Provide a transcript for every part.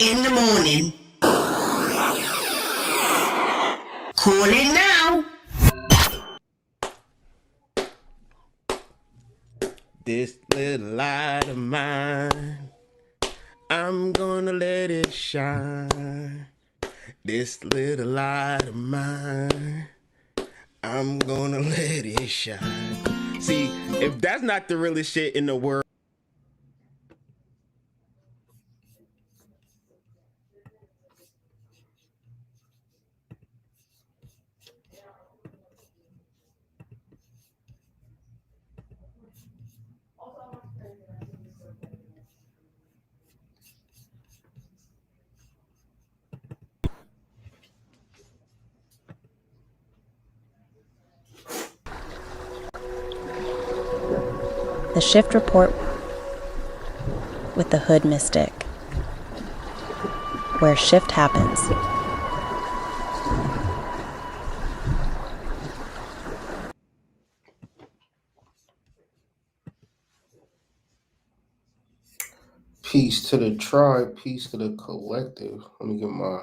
in the morning. Call it now. This little light of mine, I'm gonna let it shine. This little light of mine, I'm gonna let it shine. See, if that's not the realest shit in the world. The Shift Report with the Hood Mystic, where shift happens. Peace to the tribe, peace to the collective. Let me get my,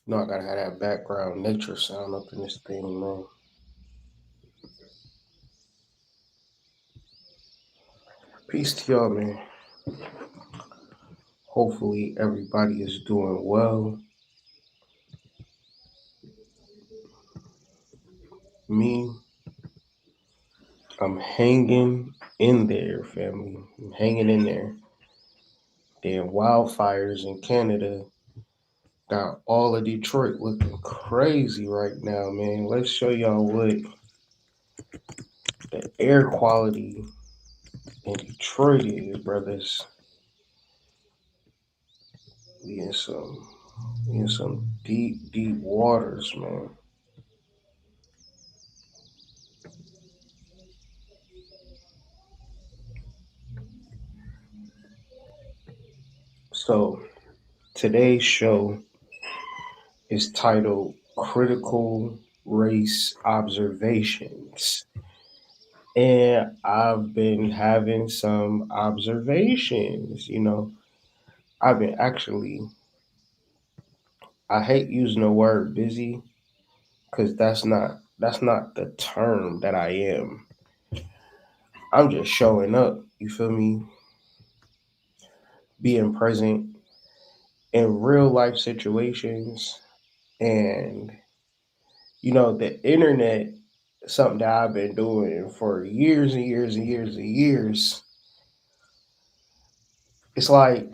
I gotta have that background nature sound up in this thing, man. Peace to y'all, man. Hopefully everybody is doing well. Me, I'm hanging in there, family. I'm hanging in there. Damn wildfires in Canada got all of Detroit looking crazy right now, man. Let's show y'all what the air quality in Detroit is, brothers. We in some deep, deep waters, man. So today's show is titled Critical Race Observations. And I've been having some observations, I've been actually, I hate using the word busy because that's not the term that I am. I'm just showing up, you feel me? Being present in real life situations. And the internet, something that I've been doing for years and years and years and years. It's like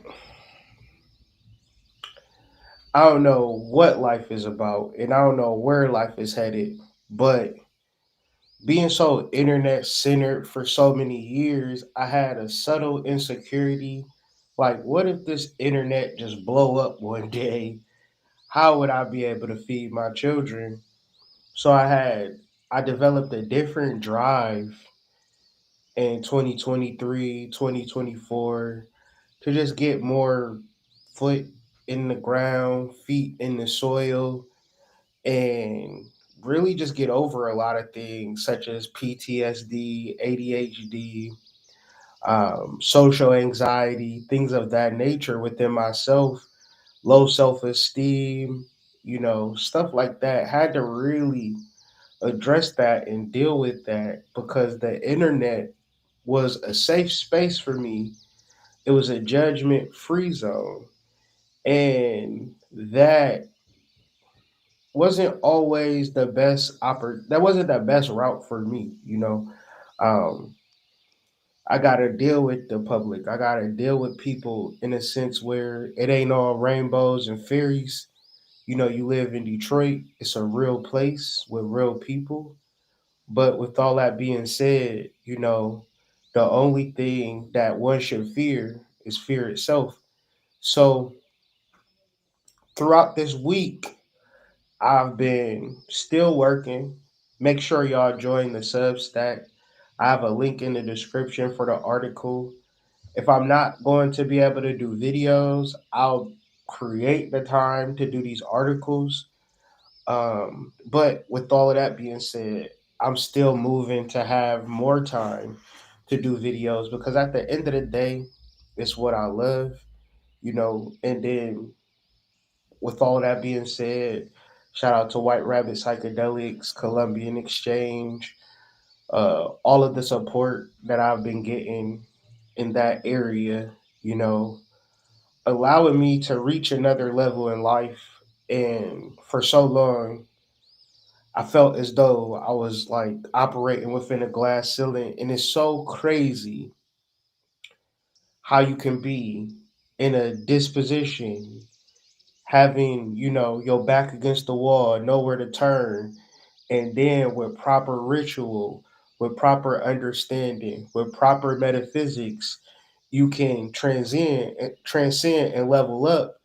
I don't know what life is about and I don't know where life is headed, but being so internet centered for so many years, I had a subtle insecurity. Like, what if this internet just blow up one day? How would I be able to feed my children? So I developed a different drive in 2023, 2024, to just get more foot in the ground, feet in the soil, and really just get over a lot of things such as PTSD, ADHD, social anxiety, things of that nature within myself, low self esteem, stuff like that. Had to really address that and deal with that because the internet was a safe space for me. It was a judgment free zone. And that wasn't always that wasn't the best route for me. Um I gotta deal with the public. I gotta deal with people in a sense where it ain't all rainbows and fairies. You live in Detroit, it's a real place with real people. But with all that being said, the only thing that one should fear is fear itself. So throughout this week, I've been still working. Make sure y'all join the Substack. I have a link in the description for the article. If I'm not going to be able to do videos, I'll create the time to do these articles. But with all of that being said, I'm still moving to have more time to do videos because at the end of the day, it's what I love. And then with all that being said, shout out to White Rabbit Psychedelics, Columbian Exchange, all of the support that I've been getting in that area, you know, allowing me to reach another level in life. And for so long, I felt as though I was like operating within a glass ceiling. And it's so crazy how you can be in a disposition, having, your back against the wall, nowhere to turn. And then with proper ritual, with proper understanding, with proper metaphysics, you can transcend and level up.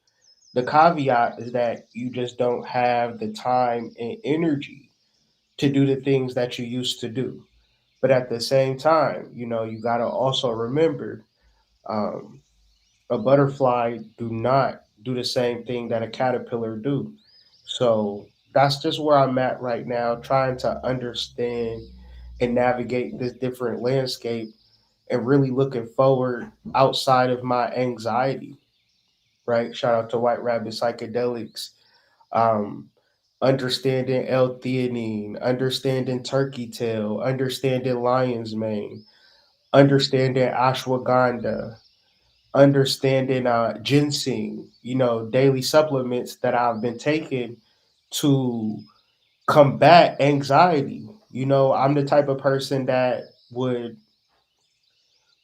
The caveat is that you just don't have the time and energy to do the things that you used to do. But at the same time, you got to also remember, um, a butterfly do not do the same thing that a caterpillar do. So that's just where I'm at right now, trying to understand and navigate this different landscape, and really looking forward outside of my anxiety. Right? Shout out to White Rabbit Psychedelics. Um, Understanding L-theanine, understanding turkey tail, understanding lion's mane, understanding ashwagandha, understanding ginseng, daily supplements that I've been taking to combat anxiety. I'm the type of person that would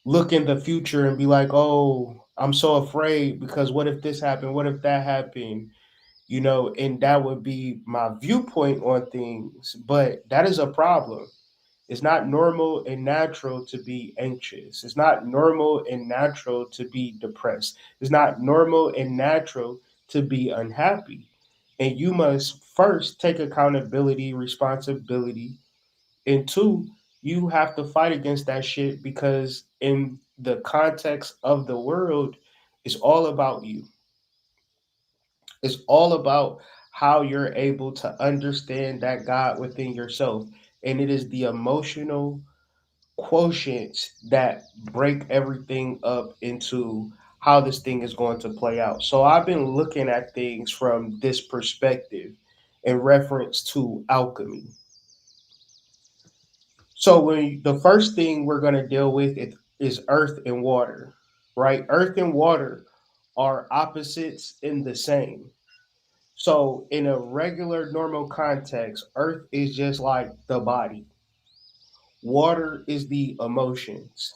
look in the future and be like, oh, I'm so afraid because what if this happened? What if that happened? And that would be my viewpoint on things. But that is a problem. It's not normal and natural to be anxious. It's not normal and natural to be depressed. It's not normal and natural to be unhappy. And you must first take accountability, responsibility, and two, you have to fight against that shit because in the context of the world, it's all about you. It's all about how you're able to understand that God within yourself. And it is the emotional quotients that break everything up into how this thing is going to play out. So I've been looking at things from this perspective in reference to alchemy. So the first thing we're going to deal with is earth and water, right? Earth and water are opposites in the same. So in a regular normal context, earth is just like the body. Water is the emotions.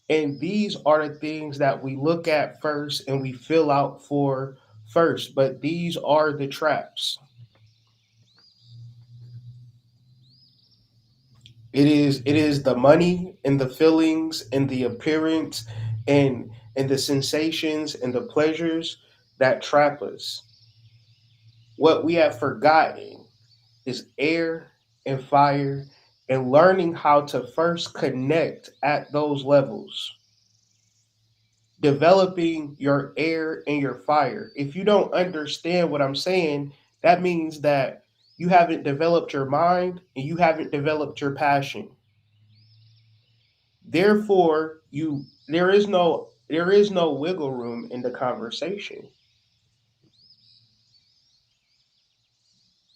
And these are the things that we look at first and we fill out for first. But these are the traps. It is the money and the feelings and the appearance and the sensations and the pleasures that trap us. What we have forgotten is air and fire, and learning how to first connect at those levels, developing your air and your fire. If you don't understand what I'm saying, that means that you haven't developed your mind and you haven't developed your passion. Therefore, there is no wiggle room in the conversation.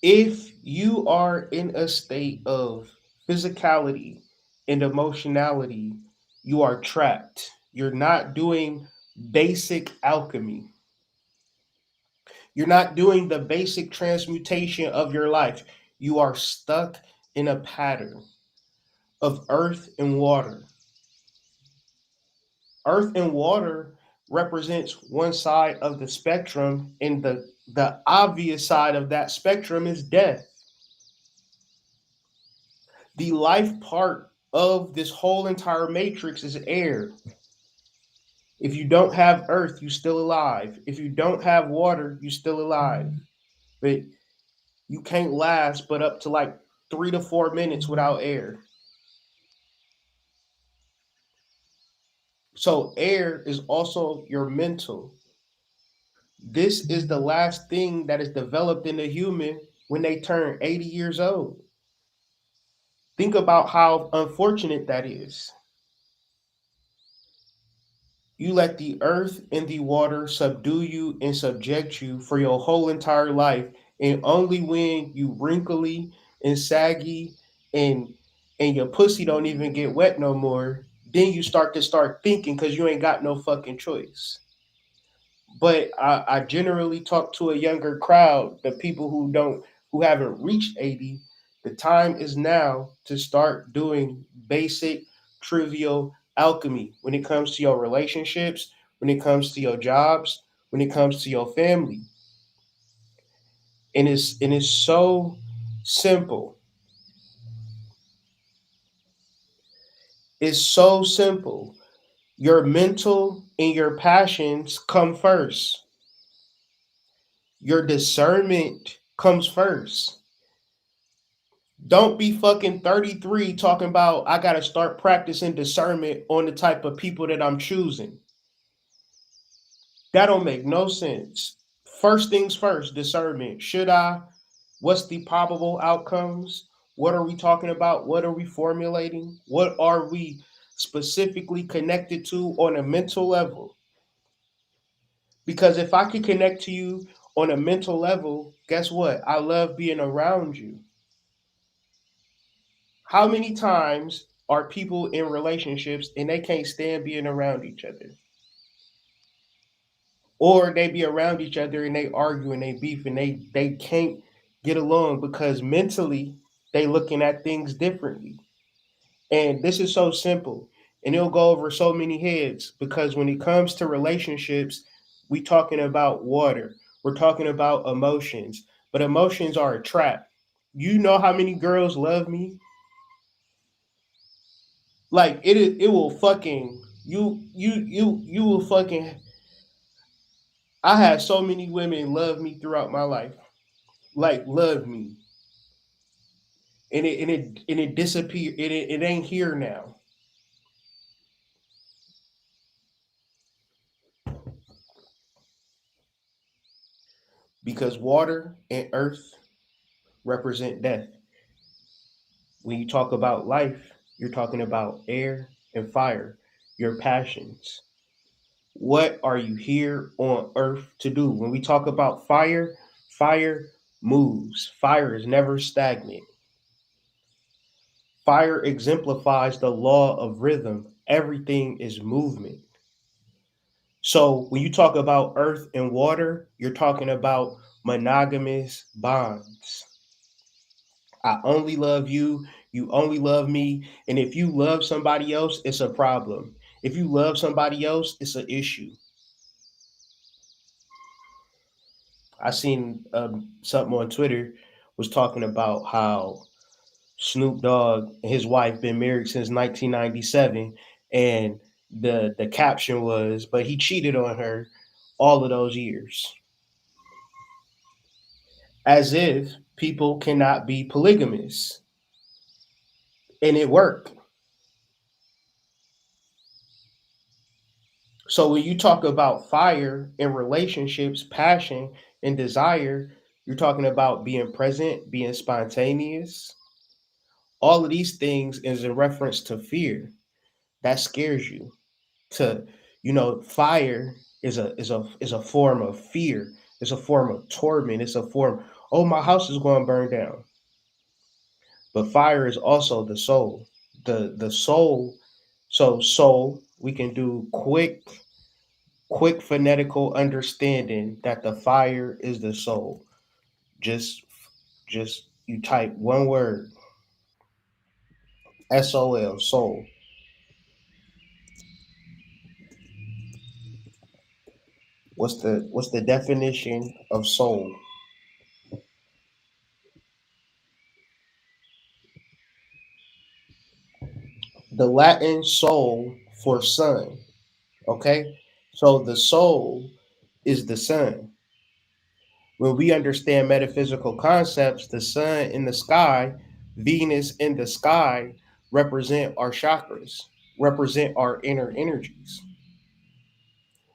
If you are in a state of physicality and emotionality, you are trapped. You're not doing basic alchemy. You're not doing the basic transmutation of your life. You are stuck in a pattern of earth and water. Earth and water represents one side of the spectrum, and the obvious side of that spectrum is death. The life part of this whole entire matrix is air. If you don't have earth, you're still alive. If you don't have water, you're still alive. But you can't last but up to like 3 to 4 minutes without air. So air is also your mental. This is the last thing that is developed in a human when they turn 80 years old. Think about how unfortunate that is. You let the earth and the water subdue you and subject you for your whole entire life. And only when you wrinkly and saggy and your pussy don't even get wet no more, then you start thinking because you ain't got no fucking choice. But I generally talk to a younger crowd, the people who haven't reached 80. The time is now to start doing basic, trivial alchemy when it comes to your relationships, when it comes to your jobs, when it comes to your family. And it's so simple. It's so simple. Your mental and your passions come first. Your discernment comes first. Don't be fucking 33 talking about I gotta start practicing discernment on the type of people that I'm choosing. That don't make no sense. First things first, discernment. Should I? What's the probable outcomes? What are we talking about? What are we formulating? What are we specifically connected to on a mental level? Because if I could connect to you on a mental level, guess what? I love being around you. How many times are people in relationships and they can't stand being around each other? Or they be around each other and they argue and they beef and they can't get along because mentally they looking at things differently. And this is so simple. And it'll go over so many heads because when it comes to relationships, we talking about water. We're talking about emotions. But emotions are a trap. You know how many girls love me? Like it will fucking you will fucking. I had so many women love me throughout my life, like love me, and it disappeared. It ain't here now because water and earth represent death. When you talk about life, you're talking about air and fire, your passions. What are you here on earth to do? When we talk about fire, fire moves. Fire is never stagnant. Fire exemplifies the law of rhythm. Everything is movement. So when you talk about earth and water, you're talking about monogamous bonds. I only love you, you only love me. And if you love somebody else, it's a problem. If you love somebody else, it's an issue. I seen something on Twitter was talking about how Snoop Dogg and his wife been married since 1997, and the caption was, "But he cheated on her all of those years," as if people cannot be polygamous, and it worked. So when you talk about fire in relationships, passion and desire, you're talking about being present, being spontaneous. All of these things is in reference to fear. That scares you. To fire is a form of fear. It's a form of torment. It's a form, oh, my house is going to burn down. But fire is also the soul. The soul. So soul, we can do quick phonetical understanding that the fire is the soul. Just you type one word, SOL, soul. What's the definition of soul? The Latin soul for sun. Okay? So the soul is the sun. When we understand metaphysical concepts, the sun in the sky, Venus in the sky represent our chakras, represent our inner energies.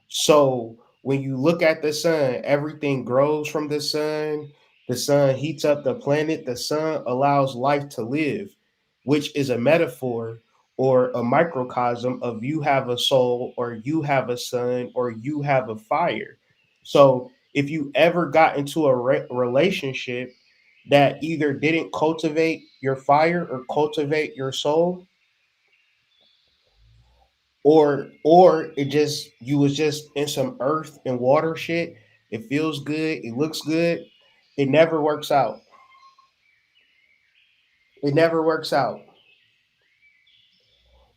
So when you look at the sun, everything grows from the sun. The sun heats up the planet. The sun allows life to live, which is a metaphor or a microcosm of you have a soul or you have a sun or you have a fire. So if you ever got into a relationship that either didn't cultivate your fire or cultivate your soul, or it just you was just in some earth and water shit, it feels good, it looks good, it never works out. It never works out.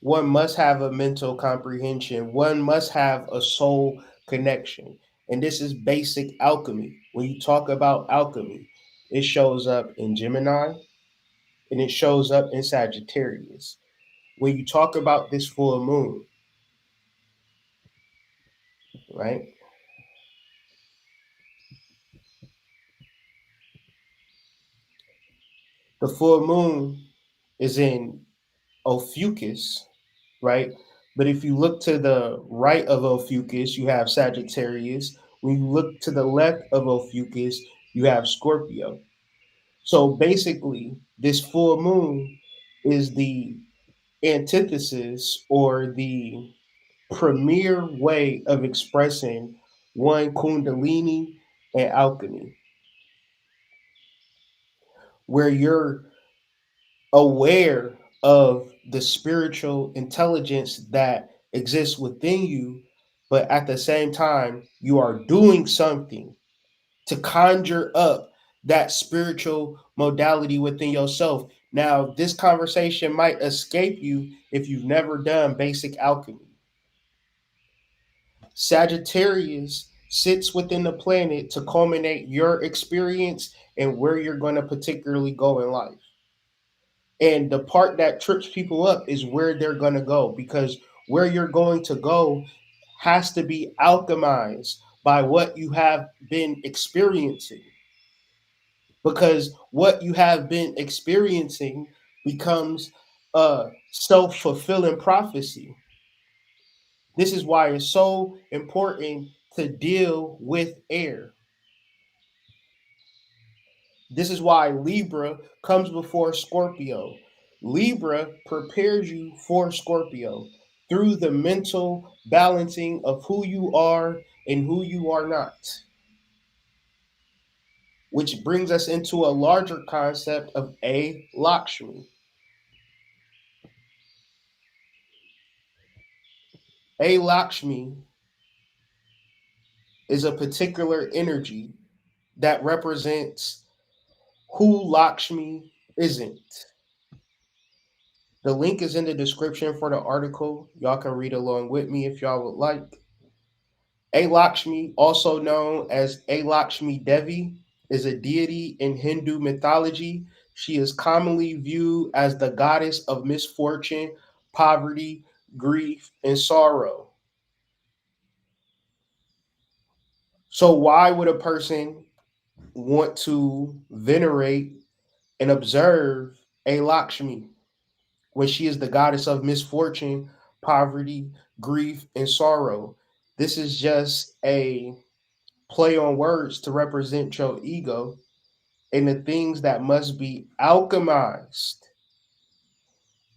One must have a mental comprehension. One must have a soul connection. And this is basic alchemy. When you talk about alchemy, it shows up in Gemini and it shows up in Sagittarius. When you talk about this full moon, right? The full moon is in Ophiuchus, right? But if you look to the right of Ophiuchus, you have Sagittarius. When you look to the left of Ophiuchus, you have Scorpio. So basically, this full moon is the antithesis or the premier way of expressing one Kundalini and alchemy, where you're aware of the spiritual intelligence that exists within you, but at the same time, you are doing something to conjure up that spiritual modality within yourself. Now, this conversation might escape you if you've never done basic alchemy. Sagittarius sits within the planet to culminate your experience and where you're going to particularly go in life. And the part that trips people up is where they're going to go, because where you're going to go has to be alchemized by what you have been experiencing, because what you have been experiencing becomes a self-fulfilling prophecy. This is why it's so important to deal with air. This is why Libra comes before Scorpio. Libra prepares you for Scorpio through the mental balancing of who you are and who you are not, which brings us into a larger concept of a Lakshmi. A Lakshmi is a particular energy that represents who Lakshmi isn't. The link is in the description for the article. Y'all can read along with me if y'all would like. A Lakshmi, also known as A Lakshmi Devi, is a deity in Hindu mythology. She is commonly viewed as the goddess of misfortune, poverty, grief, and sorrow. So, why would a person want to venerate and observe a Lakshmi when she is the goddess of misfortune, poverty, grief, and sorrow? This is just a play on words to represent your ego and the things that must be alchemized.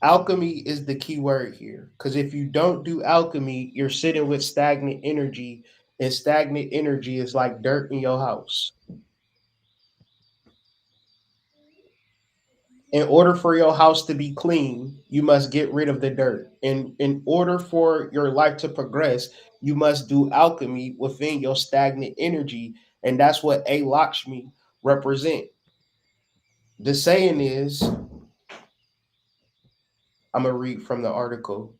Alchemy is the key word here, because if you don't do alchemy, you're sitting with stagnant energy, and stagnant energy is like dirt in your house. In order for your house to be clean, you must get rid of the dirt. And in order for your life to progress, you must do alchemy within your stagnant energy. And that's what A Lakshmi represent. The saying is, I'm going to read from the article.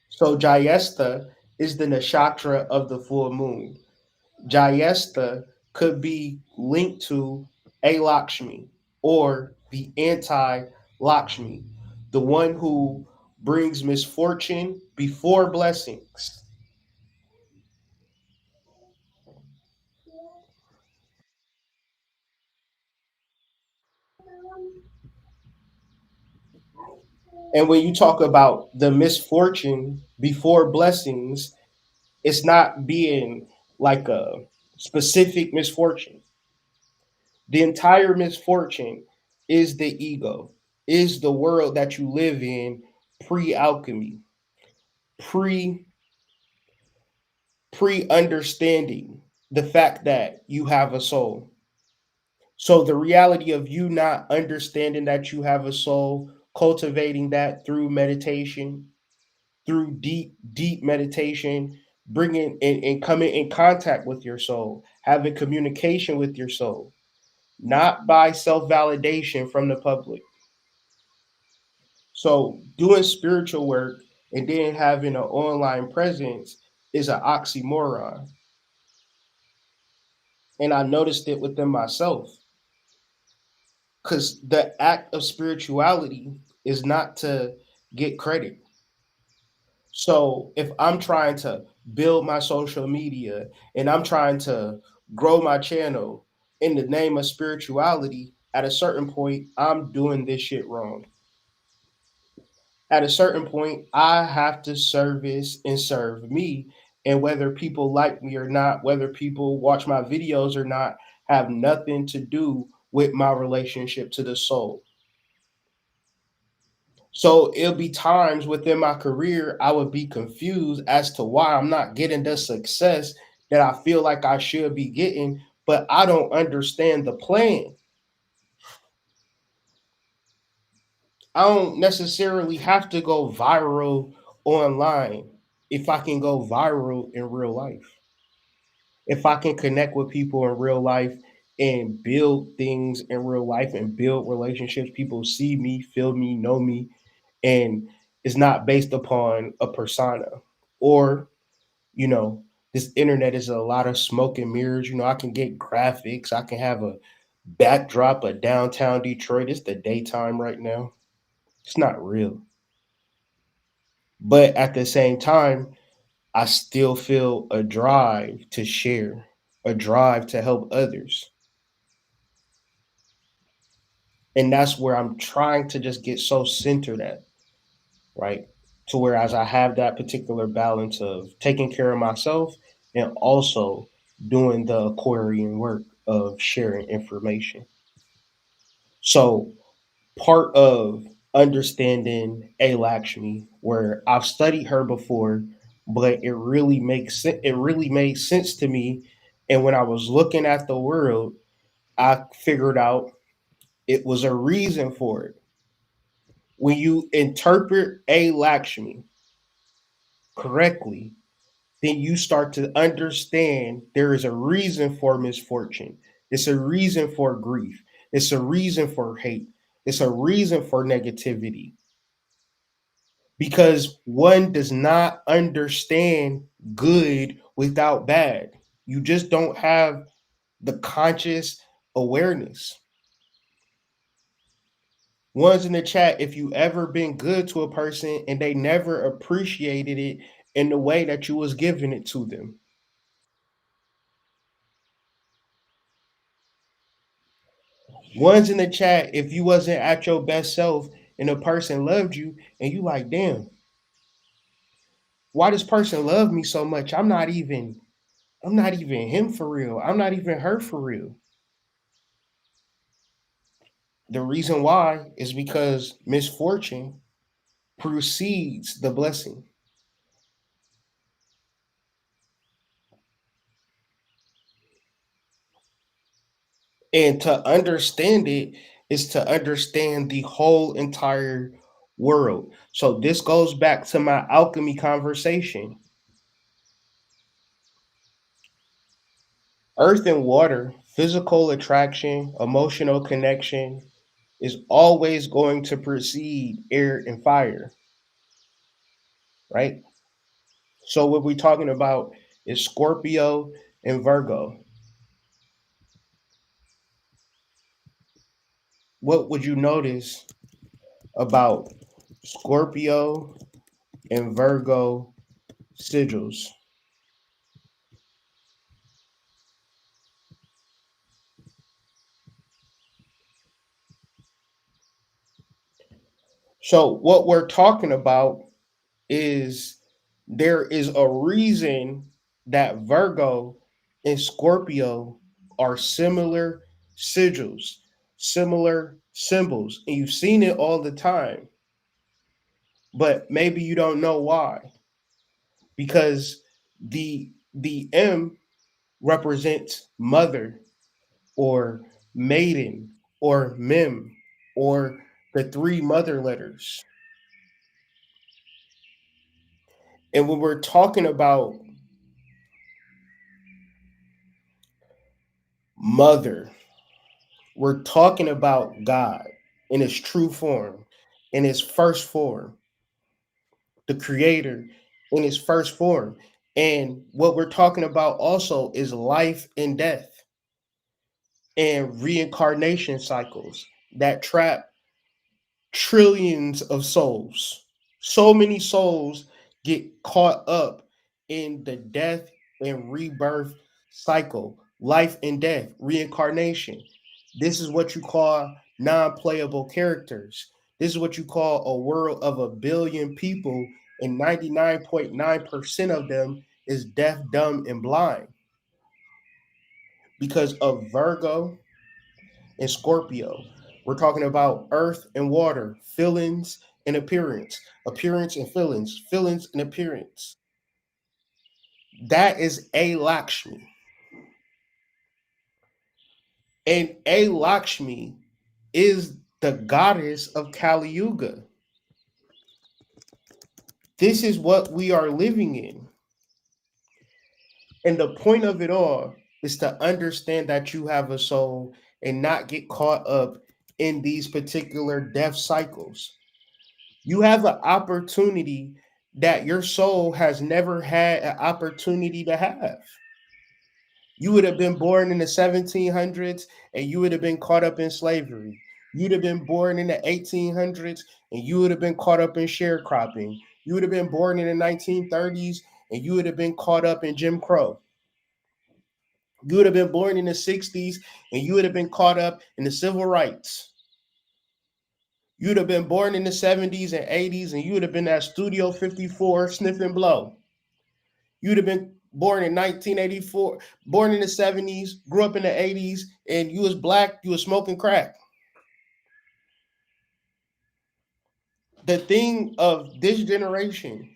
So Jayesta is the nakshatra of the full moon. Jayesta could be linked to A Lakshmi or the anti Lakshmi, the one who brings misfortune before blessings. And when you talk about the misfortune before blessings, it's not being like a specific misfortune. The entire misfortune is the ego, is the world that you live in pre-alchemy, pre pre-understanding the fact that you have a soul. So the reality of you not understanding that you have a soul, cultivating that through meditation, through deep meditation, bringing and coming in contact with your soul, having communication with your soul, not by self-validation from the public. So doing spiritual work and then having an online presence is an oxymoron. And I noticed it within myself. Because the act of spirituality is not to get credit. So if I'm trying to build my social media and I'm trying to grow my channel in the name of spirituality, at a certain point, I'm doing this shit wrong. At a certain point, I have to service and serve me. And whether people like me or not, whether people watch my videos or not, have nothing to do with my relationship to the soul. So it'll be times within my career I would be confused as to why I'm not getting the success that I feel like I should be getting, but I don't understand the plan. I don't necessarily have to go viral online if I can go viral in real life. If I can connect with people in real life and build things in real life and build relationships, people see me, feel me, know me, and it's not based upon a persona or you know this internet is a lot of smoke and mirrors. I can get graphics, I can have a backdrop of downtown Detroit. It's the daytime right now. It's not real, but at the same time I still feel a drive to share, a drive to help others. And that's where I'm trying to just get so centered at, right? To whereas I have that particular balance of taking care of myself and also doing the aquarian work of sharing information. So part of understanding A Lakshmi, where I've studied her before, but it really made sense to me. And when I was looking at the world, I figured out it was a reason for it. When you interpret A Lakshmi correctly, then you start to understand there is a reason for misfortune. It's a reason for grief. It's a reason for hate. It's a reason for negativity because one does not understand good without bad. You just don't have the conscious awareness. One's in the chat, if you ever been good to a person and they never appreciated it in the way that you was giving it to them. One's in the chat, if you wasn't at your best self and a person loved you and you like, damn, why this person love me so much? I'm not even him for real. I'm not even her for real. The reason why is because misfortune precedes the blessing. And to understand it is to understand the whole entire world. So this goes back to my alchemy conversation. Earth and water, physical attraction, emotional connection is always going to precede air and fire, right? So what we're talking about is Scorpio and Virgo. What would you notice about Scorpio and Virgo sigils? So what we're talking about is there is a reason that Virgo and Scorpio are similar sigils, similar symbols, and you've seen it all the time, but maybe you don't know why. Because the M represents mother or maiden or mem or the three mother letters. And when we're talking about mother, we're talking about God in its true form, in its first form, the creator in its first form. And what we're talking about also is life and death and reincarnation cycles that trap trillions of souls. So many souls get caught up in the death and rebirth cycle, life and death, reincarnation. This is what you call non playable characters. This is what you call a world of a billion people, and 99.9% of them is deaf, dumb, and blind because of Virgo and Scorpio. We're talking about earth and water, feelings and appearance, appearance and feelings, feelings and appearance. That is a Lakshmi. And a Lakshmi is the goddess of Kali Yuga. This is what we are living in. And the point of it all is to understand that you have a soul and not get caught up in these particular death cycles. You have an opportunity that your soul has never had an opportunity to have. You would have been born in the 1700s and you would have been caught up in slavery. You'd have been born in the 1800s and you would have been caught up in sharecropping. You would have been born in the 1930s and you would have been caught up in Jim Crow. You would have been born in the 60s and you would have been caught up in the civil rights. You'd have been born in the 70s and 80s and you would have been at Studio 54 sniffing blow. You'd have been born in 1984, born in the 70s, grew up in the 80s, and you was black, you was smoking crack. The thing of this generation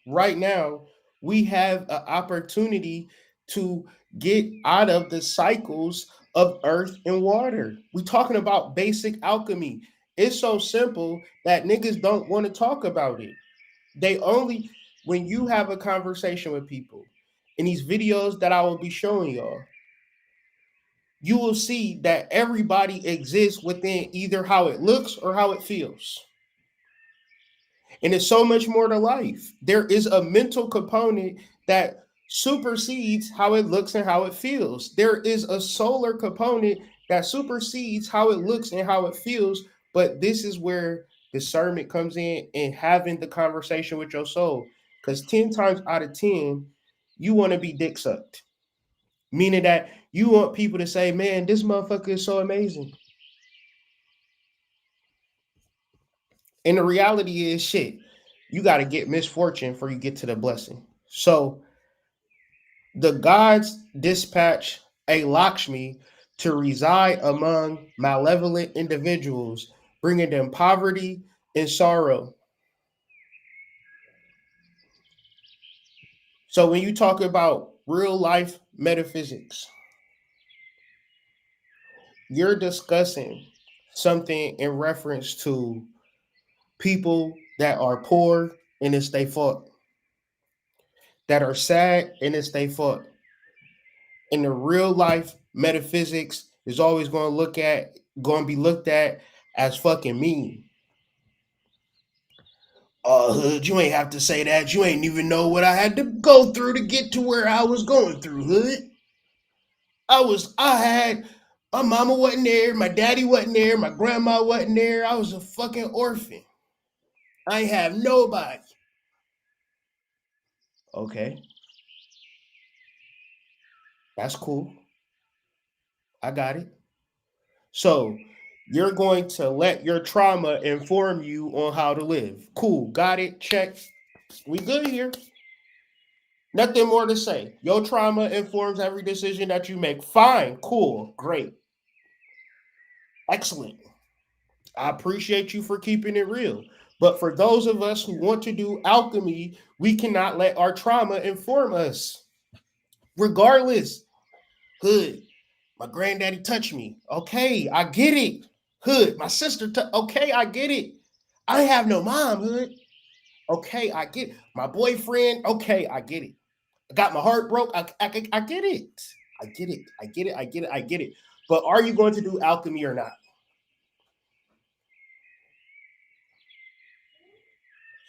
right now, we have an opportunity to get out of the cycles of earth and water. We talking about basic alchemy. It's so simple that niggas don't want to talk about it. They only, when you have a conversation with people in these videos that I will be showing y'all, you will see that everybody exists within either how it looks or how it feels. And it's so much more to life. There is a mental component that supersedes how it looks and how it feels. There is a solar component that supersedes how it looks and how it feels. But this is where discernment comes in and having the conversation with your soul. Because 10 times out of 10, you want to be dick sucked. Meaning that you want people to say, man, this motherfucker is so amazing. And the reality is, shit, you got to get misfortune before you get to the blessing. So the gods dispatch a Lakshmi to reside among malevolent individuals, bringing them poverty and sorrow. So when you talk about real life metaphysics, you're discussing something in reference to people that are poor and it's their fault, that are sad and it's their fault. In the real life metaphysics is always going to be looked at as fucking mean. Hood, you ain't have to say that. You ain't even know what I had to go through to get to where I was going through, Hood. I had, my mama wasn't there, my daddy wasn't there, my grandma wasn't there. I was a fucking orphan. I ain't have nobody. Okay, that's cool. I got it. So you're going to let your trauma inform you on how to live. Cool, got it. Check. We good here. Nothing more to say. Your trauma informs every decision that you make. Fine, cool, great, excellent. I appreciate you for keeping it real. But for those of us who want to do alchemy, we cannot let our trauma inform us. Regardless, hood, my granddaddy touched me. Okay, I get it. Hood, my sister, okay, I get it. I have no mom, hood. Okay, I get it. My boyfriend, okay, I get it. I got my heart broke. I get it. I get it. I get it. I get it. I get it. But are you going to do alchemy or not?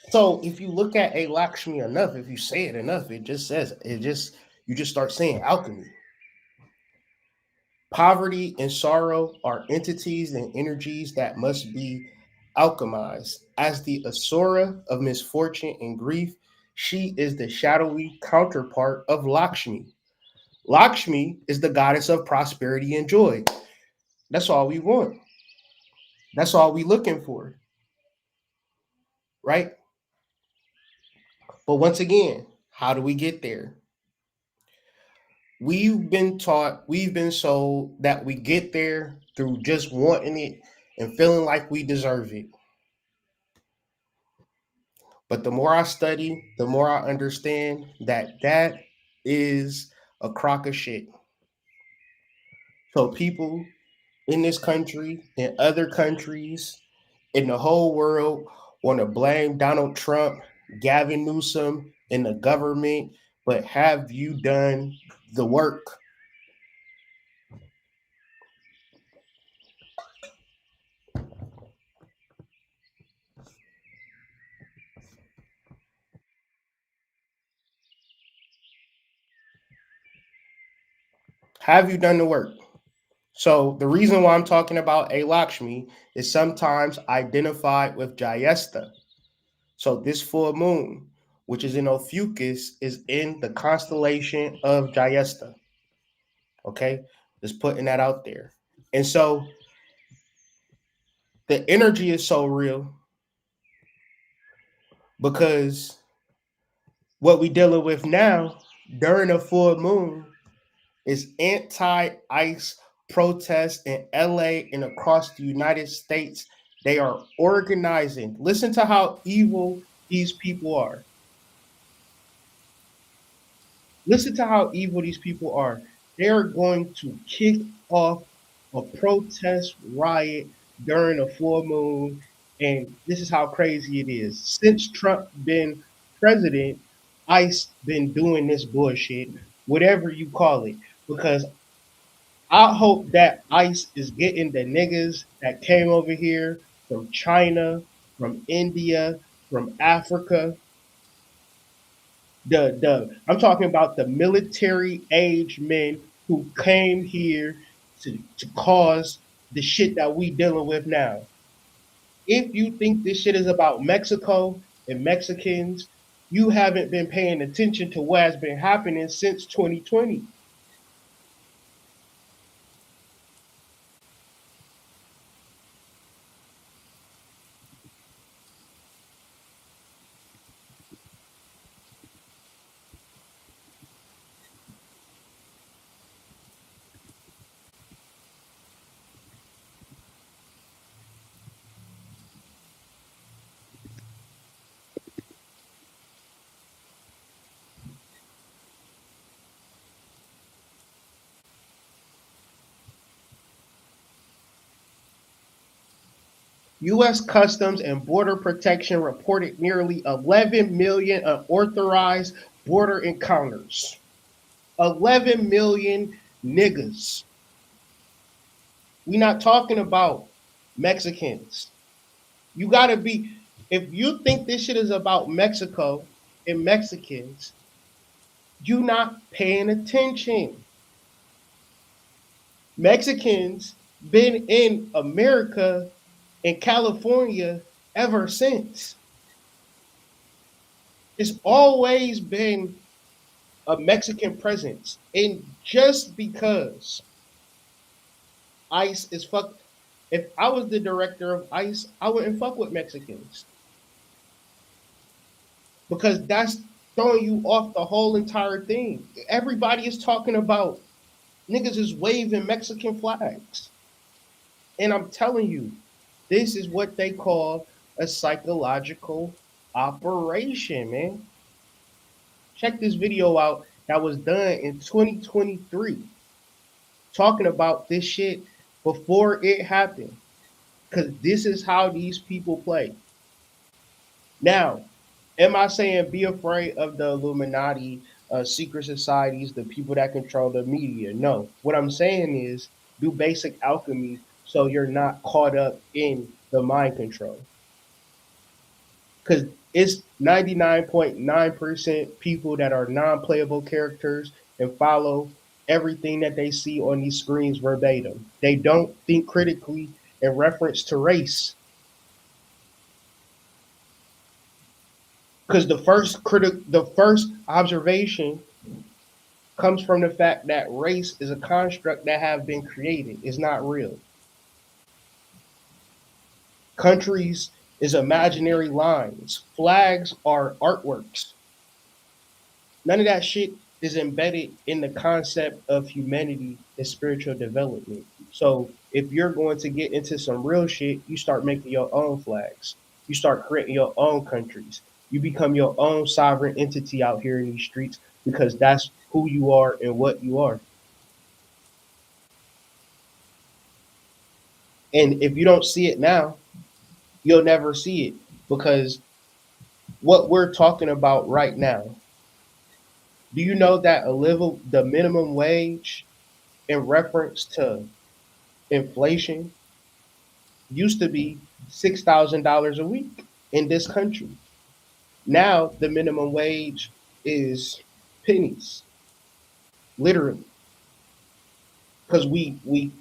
So if you look at a Lakshmi enough, if you say it enough, it just says it just you just start saying alchemy. Poverty and sorrow are entities and energies that must be alchemized. As the Asura of misfortune and grief, she is the shadowy counterpart of Lakshmi. Lakshmi is the goddess of prosperity and joy. That's all we want. That's all we looking for, right? But once again, how do we get there? We've been taught, we've been sold that we get there through just wanting it and feeling like we deserve it. But the more I study, the more I understand that that is a crock of shit. So people in this country and other countries in the whole world want to blame Donald Trump, Gavin Newsom, and the government, but have you done the work? Have you done the work? So the reason why I'm talking about a Lakshmi is sometimes identified with Jayesta. So this full moon, which is in Ophiuchus, is in the constellation of Jayesta. Okay, just putting that out there. And so the energy is so real because what we dealing with now during a full moon is anti-ICE protests in LA and across the United States. They are organizing. Listen to how evil these people are. Listen to how evil these people are. They are going to kick off a protest riot during a full moon. And this is how crazy it is. Since Trump been president, ICE been doing this bullshit, whatever you call it. Because I hope that ICE is getting the niggas that came over here from China, from India, from Africa. The I'm talking about the military age men who came here to cause the shit that we dealing with now. If you think this shit is about Mexico and Mexicans, you haven't been paying attention to what has been happening since 2020. U.S. Customs and Border Protection reported nearly 11 million unauthorized border encounters. 11 million niggas. We not talking about Mexicans. You gotta be, if you think this shit is about Mexico and Mexicans, you not paying attention. Mexicans been in America and California ever since. It's always been a Mexican presence. And just because ICE is fuck, if I was the director of ICE, I wouldn't fuck with Mexicans because that's throwing you off the whole entire thing. Everybody is talking about niggas is waving Mexican flags. And I'm telling you, This is what they call a psychological operation, man. Check this video out that was done in 2023 talking about this shit before it happened. Because this is how these people play. Now, am I saying be afraid of the Illuminati, secret societies, the people that control the media? No. What I'm saying is do basic alchemy so you're not caught up in the mind control. Because it's 99.9% people that are non playable characters and follow everything that they see on these screens verbatim. They don't think critically in reference to race. Because the first observation comes from the fact that race is a construct that have been created. It's not real. Countries is imaginary lines. Flags are artworks. None of that shit is embedded in the concept of humanity and spiritual development. So if you're going to get into some real shit, you start making your own flags. You start creating your own countries. You become your own sovereign entity out here in these streets because that's who you are and what you are. And if you don't see it now, you'll never see it because what we're talking about right now, do you know that the minimum wage in reference to inflation used to be $6,000 a week in this country? Now the minimum wage is pennies, literally, because we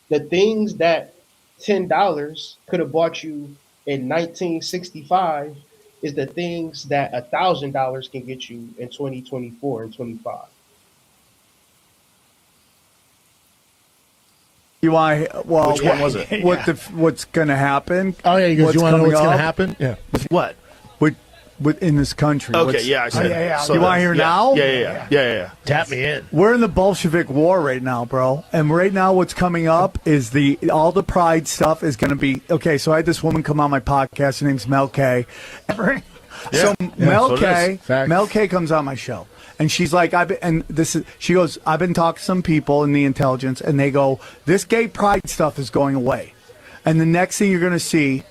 the things that $10 could have bought you in 1965 is the things that $1,000 can get you in 2024 and 25. You want? Well, Which one was it? What's going to happen? Oh yeah, he goes, What's you want to know coming what's going to up? happen? Yeah. What? In this country. Okay, yeah, I said. Yeah. So You want to hear now? Yeah. Tap me in. We're in the Bolshevik War right now, bro. And right now, what's coming up is all the pride stuff is going to be okay. So I had this woman come on my podcast. Her name's Mel K. So Mel K comes on my show. And she's like, she goes, I've been talking to some people in the intelligence, and they go, this gay pride stuff is going away. And the next thing you're going to see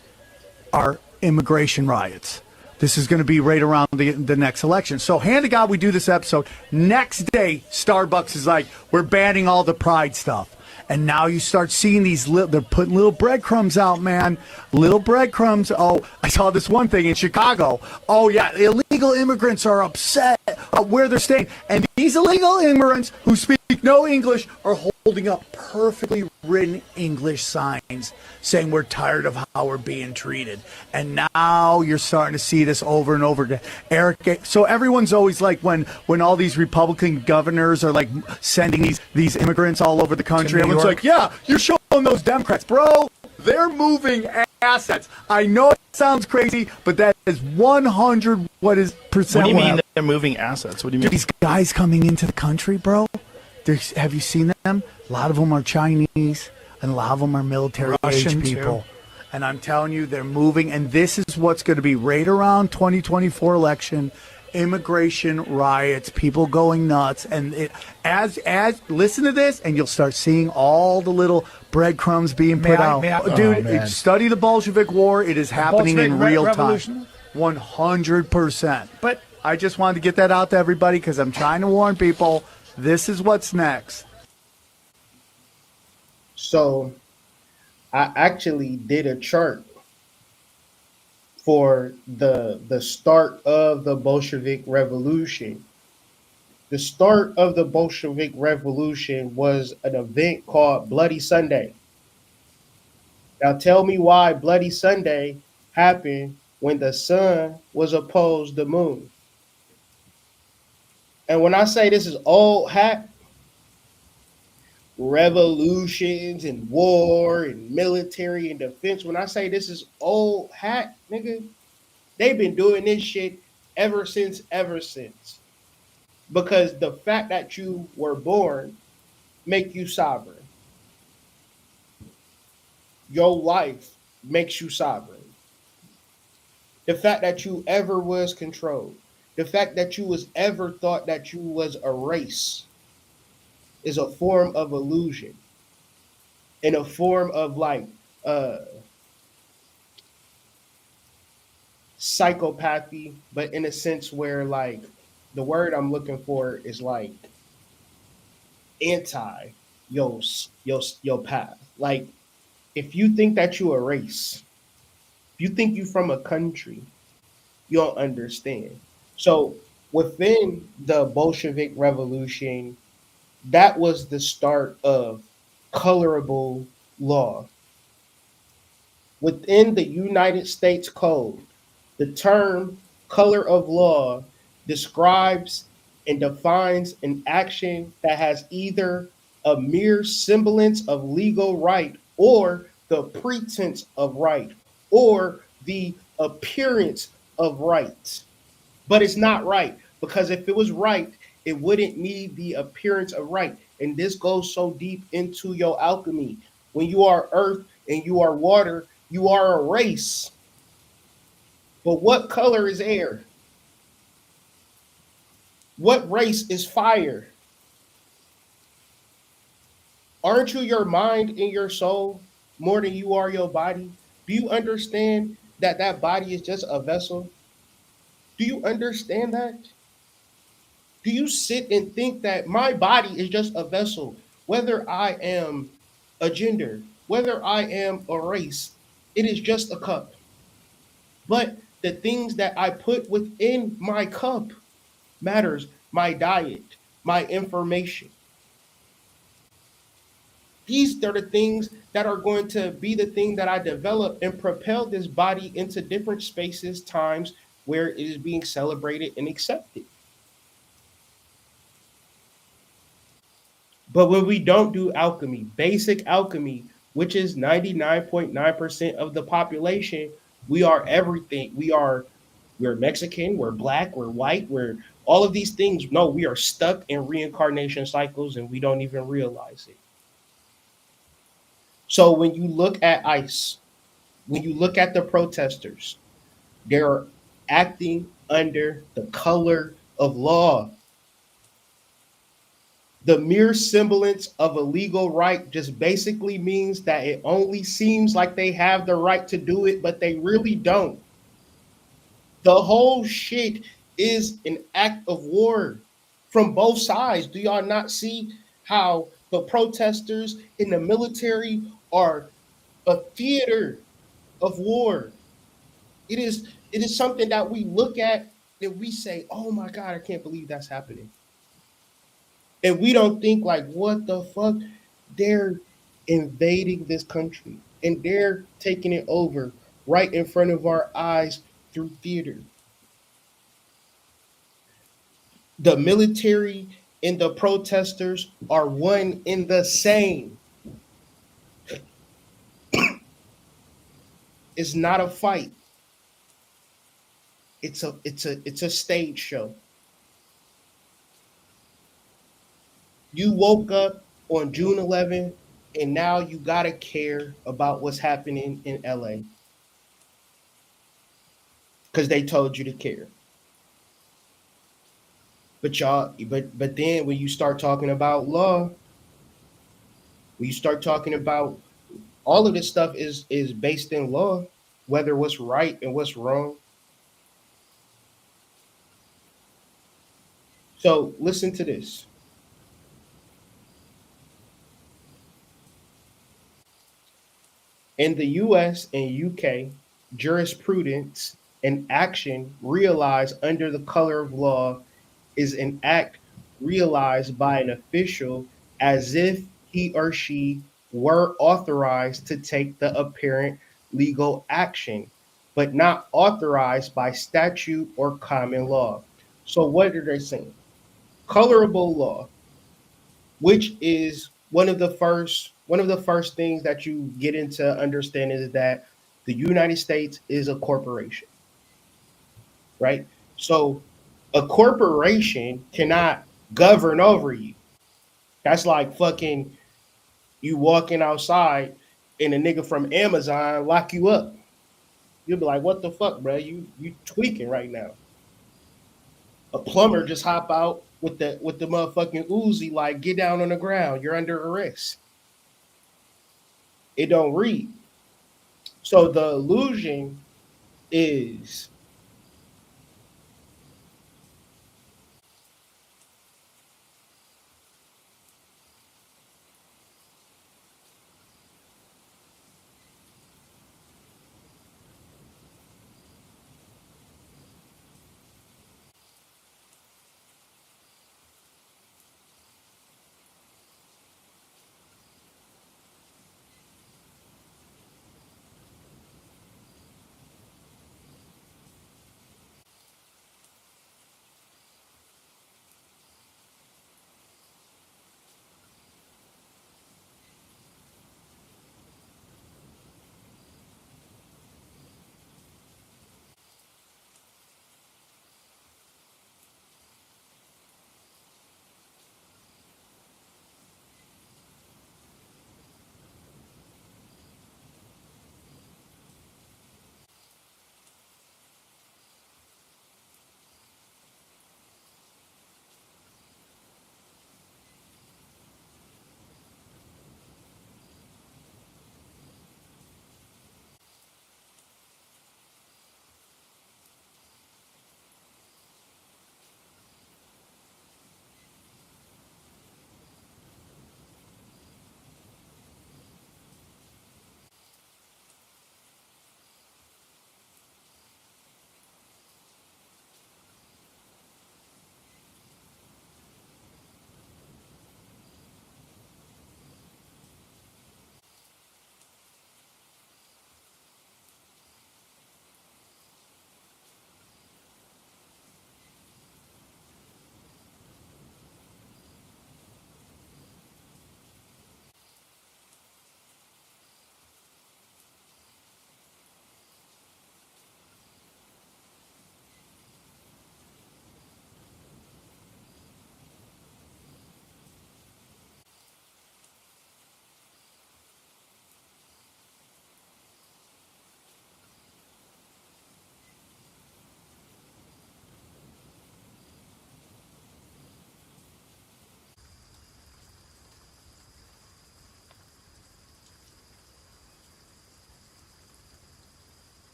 are immigration riots. This is going to be right around the next election. So, hand to God, we do this episode. Next day, Starbucks is like, we're banning all the pride stuff. And now you start seeing they're putting little breadcrumbs out, man. Little breadcrumbs. Oh, I saw this one thing in Chicago. Oh, yeah, illegal immigrants are upset where they're staying. And these illegal immigrants who speak no English are holding up perfectly written English signs saying we're tired of how we're being treated. And now you're starting to see this over and over again. Eric, so everyone's always like when all these Republican governors are like sending these immigrants all over the country, everyone's like, yeah, you're showing those Democrats, bro. They're moving assets. I know it sounds crazy, but that is 100 what do you mean they're moving assets? What do you mean? These guys coming into the country, bro. Have you seen them? A lot of them are Chinese, and a lot of them are military-age people. Too. And I'm telling you, they're moving, and this is what's going to be right around 2024 election, immigration riots, people going nuts. And as listen to this, and you'll start seeing all the little breadcrumbs being put out. Dude, study the Bolshevik War. It is happening in real time. 100%. But I just wanted to get that out to everybody because I'm trying to warn people. This is what's next. So I actually did a chart for the start of the Bolshevik Revolution. The start of the Bolshevik Revolution was an event called Bloody Sunday. Now tell me why Bloody Sunday happened when the sun was opposed the moon. And when I say this is old hat, revolutions and war and military and defense, when I say this is old hat, nigga, they've been doing this shit ever since. Because the fact that you were born make you sovereign. Your life makes you sovereign. The fact that you ever was controlled, the fact that you was ever thought that you was a race is a form of illusion and a form of like uh psychopathy, but in a sense where like the word I'm looking for is like anti your path. Like if you think that you a race, if you think you from a country, you don't understand. So within the Bolshevik Revolution, that was the start of colorable law. Within the United States Code, the term color of law describes and defines an action that has either a mere semblance of legal right or the pretense of right or the appearance of right. But it's not right because if it was right, it wouldn't need the appearance of right. And this goes so deep into your alchemy. When you are earth and you are water, you are a race. But what color is air? What race is fire? Aren't you your mind and your soul more than you are your body? Do you understand that that body is just a vessel? Do you understand that? Do you sit and think that my body is just a vessel, whether I am a gender, whether I am a race, it is just a cup. But the things that I put within my cup matters. My diet, my information. These are the things that are going to be the thing that I develop and propel this body into different spaces, times where it is being celebrated and accepted. But when we don't do alchemy, basic alchemy, which is 99.9% of the population, we are everything. We're Mexican, we're black, we're white, we're all of these things. No, we are stuck in reincarnation cycles and we don't even realize it. So when you look at ICE, when you look at the protesters, they're acting under the color of law. The mere semblance of a legal right just basically means that it only seems like they have the right to do it, but they really don't. The whole shit is an act of war from both sides. Do y'all not see how the protesters in the military are a theater of war? It is something that we look at and we say, "Oh my God, I can't believe that's happening." And we don't think like, "What the fuck?" They're invading this country and they're taking it over right in front of our eyes through theater. The military and the protesters are one in the same. It's not a fight. It's a stage show. You woke up on June 11th and now you gotta care about what's happening in LA because they told you to care. But then when you start talking about law, when you start talking about all of this stuff is based in law, whether what's right and what's wrong. So listen to this. In the US and UK, jurisprudence and action realized under the color of law is an act realized by an official as if he or she were authorized to take the apparent legal action, but not authorized by statute or common law. So, what are they saying? Colorable law, which is one of the first things that you get into understanding is that the United States is a corporation, right? So a corporation cannot govern over you. That's like fucking you walking outside. and a nigga from Amazon lock you up. You'll be like, what the fuck, bro? You tweaking right now. A plumber just hop out with the motherfucking Uzi, like, get down on the ground. You're under arrest. It don't read. So the illusion is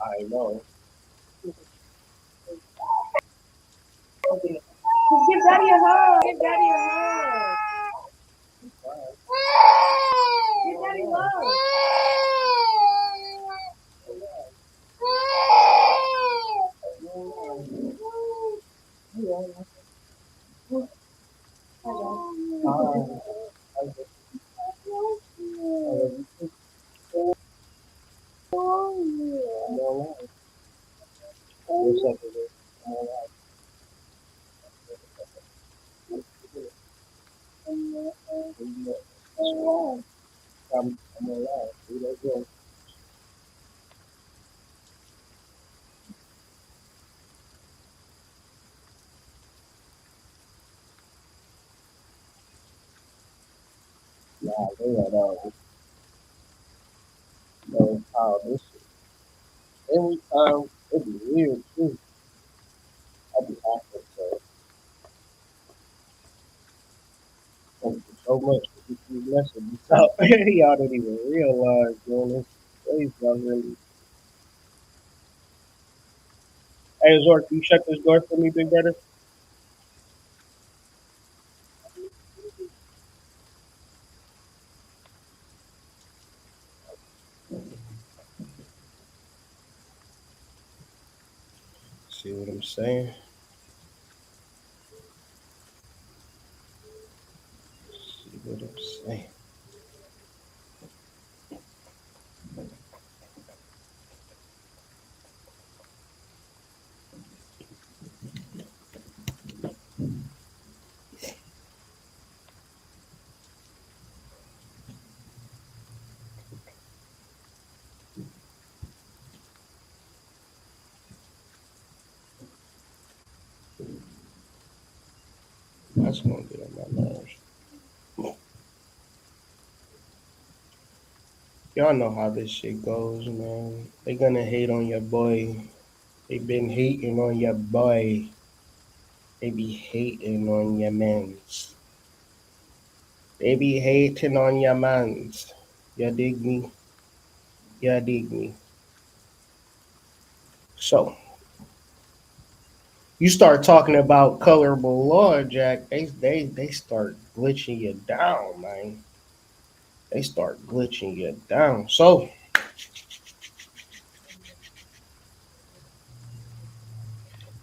I know. Give daddy a hug. Give daddy a hug. Give daddy love. Nah, they had how this shit. Every time it be weird too. I be acting so thank you so much. You messing this up. Y'all don't even realize, man. This place y'all really. Hey, Zork, you shut this door for me, big brother? See what I'm saying? See what I'm saying? That's gonna get on my nerves. Y'all know how this shit goes, man. They gonna hate on your boy. They been hating on your boy. They be hating on your mans. They be hating on your mans. You dig me? You dig me? So you start talking about colorable law, Jack. They start glitching you down, man. They start glitching you down. So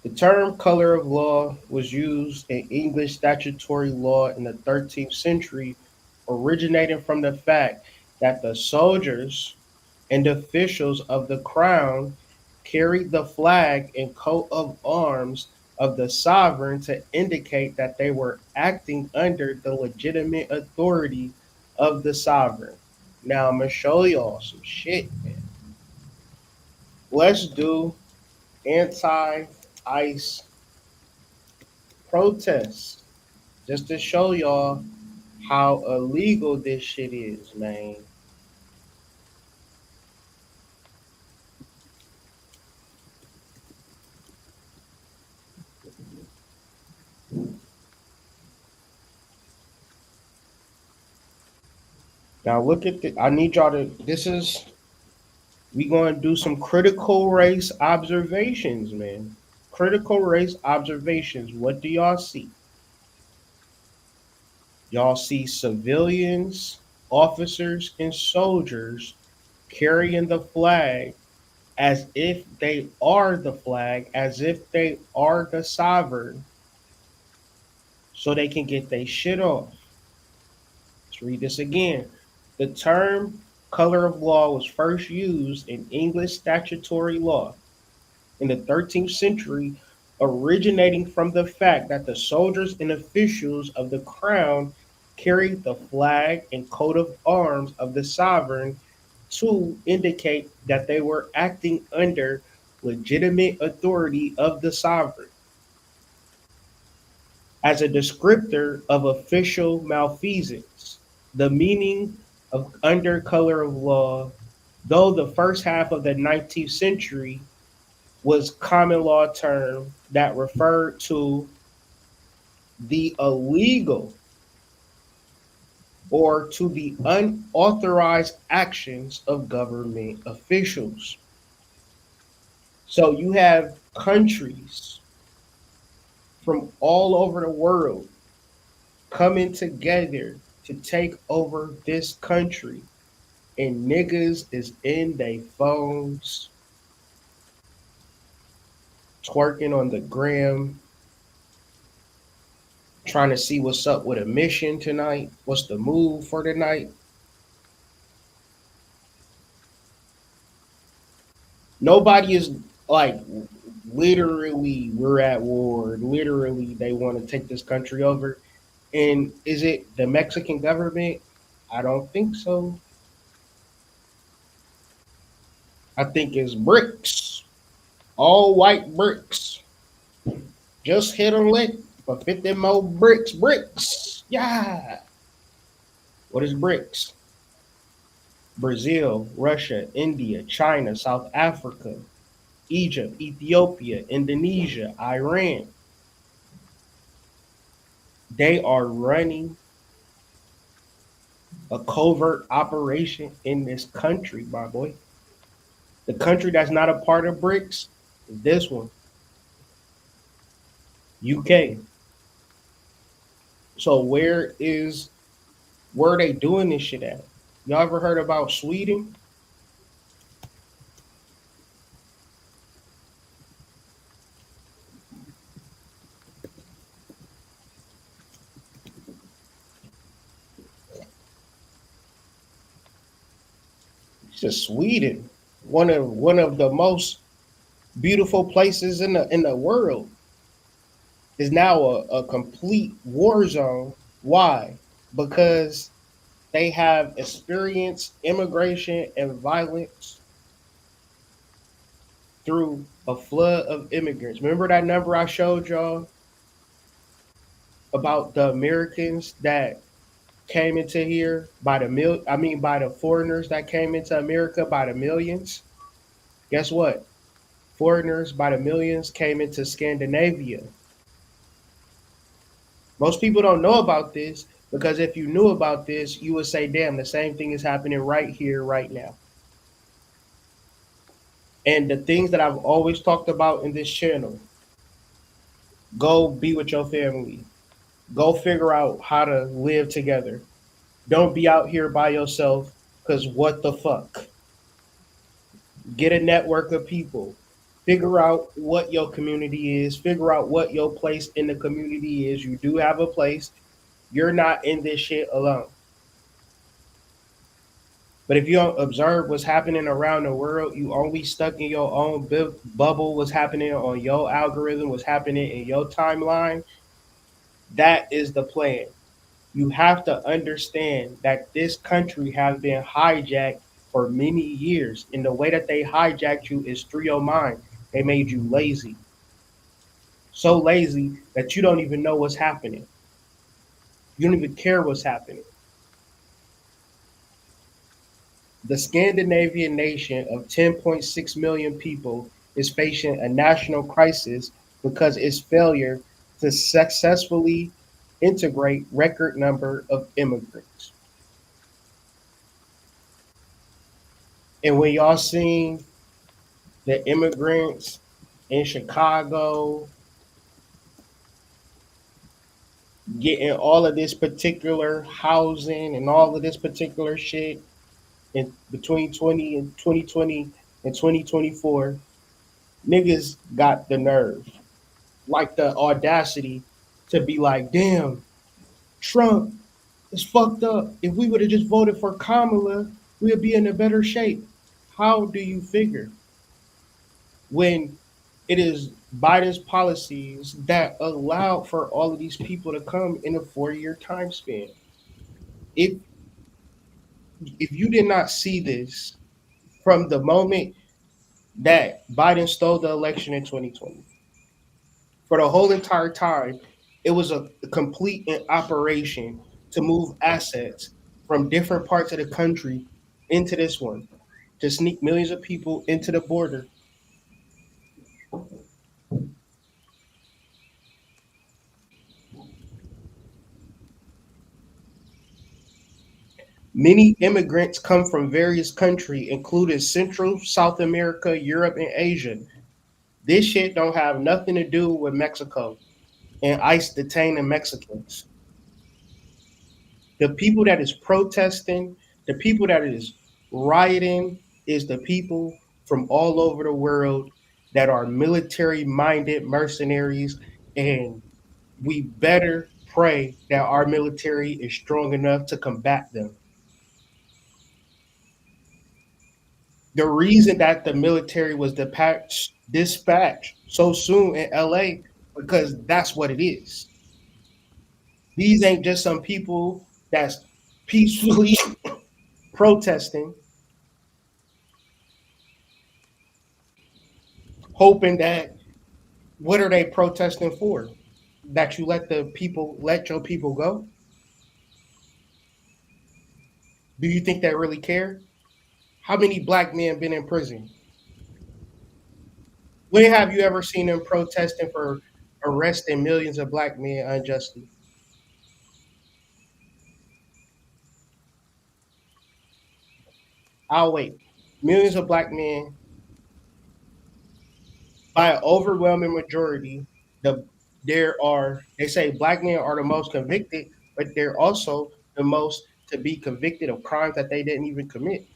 the term color of law was used in English statutory law in the 13th century, originating from the fact that the soldiers and officials of the crown carried the flag and coat of arms of the sovereign to indicate that they were acting under the legitimate authority of the sovereign. Now I'm gonna show y'all some shit, man. Let's do anti-ICE protests just to show y'all how illegal this shit is, man. Now look at the. I need y'all to. This is we going to do some critical race observations, man. Critical race observations. What do y'all see? Y'all see civilians, officers, and soldiers carrying the flag as if they are the flag, as if they are the sovereign, so they can get their shit off. Let's read this again. The term color of law was first used in English statutory law in the 13th century, originating from the fact that the soldiers and officials of the crown carried the flag and coat of arms of the sovereign to indicate that they were acting under legitimate authority of the sovereign. As a descriptor of official malfeasance, the meaning of under color of law, though the first half of the 19th century was common law term that referred to the illegal or to the unauthorized actions of government officials. So you have countries from all over the world coming together to take over this country, and niggas is in their phones twerking on the gram, trying to see what's up with a mission tonight, what's the move for tonight. Nobody is like literally we're at war. Literally they want to take this country over. And is it the Mexican government? I don't think so. I think it's bricks. All white bricks. Just hit a lick for 50 more bricks. Bricks. Yeah. What is bricks? Brazil, Russia, India, China, South Africa, Egypt, Ethiopia, Indonesia, Iran. They are running a covert operation in this country, my boy. The country that's not a part of BRICS is this one, UK. So where are they doing this shit at? Y'all ever heard about Sweden? It's just Sweden, one of the most beautiful places in the world, is now a complete war zone. Why? Because they have experienced immigration and violence through a flood of immigrants. Remember that number I showed y'all about the Americans that came into here by the by the foreigners that came into America by the millions? Guess what? Foreigners by the millions came into Scandinavia. Most people don't know about this because if you knew about this, you would say, damn, the same thing is happening right here, right now. And the things that I've always talked about in this channel, go be with your family. Go figure out how to live together. Don't be out here by yourself because what the fuck? Get a network of people. Figure out what your community is. Figure out what your place in the community is. You do have a place. You're not in this shit alone. But if you don't observe what's happening around the world, you only stuck in your own bubble, what's happening on your algorithm, what's happening in your timeline. That is the plan. You have to understand that this country has been hijacked for many years. And the way that they hijacked you is through your mind. They made you lazy. So lazy that you don't even know what's happening. You don't even care what's happening. The Scandinavian nation of 10.6 million people is facing a national crisis because its failure to successfully integrate record number of immigrants. And when y'all seen the immigrants in Chicago getting all of this particular housing and all of this particular shit in between 2020 and 2024, niggas got the nerve, like the audacity to be like, damn, Trump is fucked up. If we would have just voted for Kamala, we'd be in a better shape. How do you figure when it is Biden's policies that allowed for all of these people to come in a 4 year time span? If if you did not see this from the moment that Biden stole the election in 2020, for the whole entire time, it was a complete operation to move assets from different parts of the country into this one, to sneak millions of people into the border. Many immigrants come from various countries, including Central, South America, Europe, and Asia. This shit don't have nothing to do with Mexico and ICE detaining Mexicans. The people that is protesting, the people that is rioting, is the people from all over the world that are military minded mercenaries. And we better pray that our military is strong enough to combat them. The reason that the military was dispatched so soon in LA, because that's what it is. These ain't just some people that's peacefully protesting, hoping that, what are they protesting for? That you let your people go? Do you think they really care? How many black men been in prison? When have you ever seen them protesting for arresting millions of black men unjustly? I'll wait. Millions of black men, by an overwhelming majority, they say black men are the most convicted, but they're also the most to be convicted of crimes that they didn't even commit.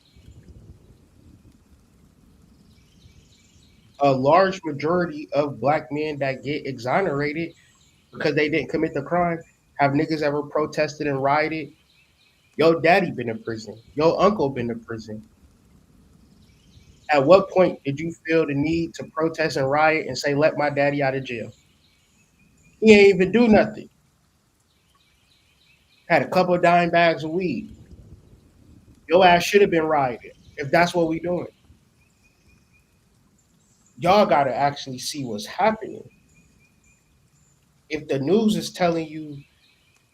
A large majority of black men that get exonerated because they didn't commit the crime, have niggas ever protested and rioted? Your daddy been in prison. Your uncle been in prison. At what point did you feel the need to protest and riot and say, let my daddy out of jail? He ain't even do nothing. Had a couple of dime bags of weed. Your ass should have been rioting if that's what we doing. Y'all got to actually see what's happening. If the news is telling you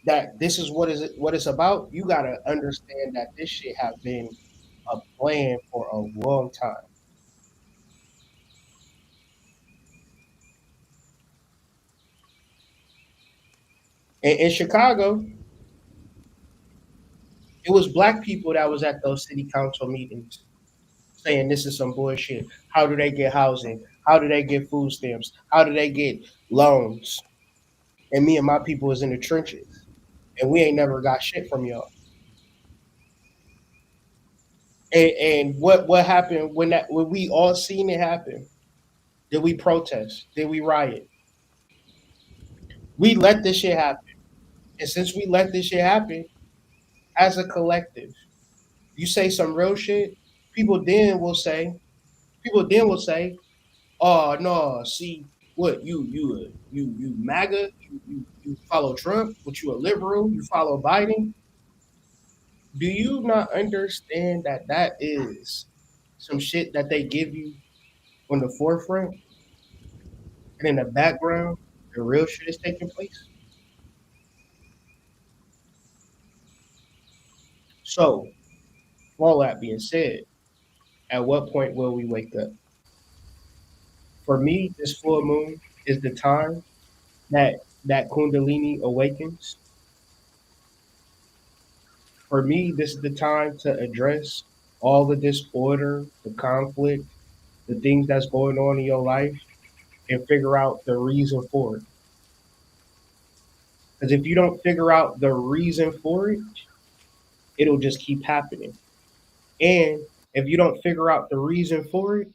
that this is what it's about, you got to understand that this shit have been a plan for a long time. And in Chicago, it was black people that was at those city council meetings saying this is some bullshit. How do they get housing? How do they get food stamps? How do they get loans? And me and my people was in the trenches, and we ain't never got shit from y'all. And what happened when we all seen it happen? Did we protest? Did we riot? We let this shit happen, and since we let this shit happen as a collective, you say some real shit. People then will say. People then will say, "Oh no, see what you MAGA, you follow Trump, but you a liberal, you follow Biden." Do you not understand that that is some shit that they give you on the forefront, and in the background, the real shit is taking place? So, all that being said, at what point will we wake up? For me, this full moon is the time that Kundalini awakens. For me, this is the time to address all the disorder, the conflict, the things that's going on in your life, and figure out the reason for it. Because if you don't figure out the reason for it, it'll just keep happening. And if you don't figure out the reason for it,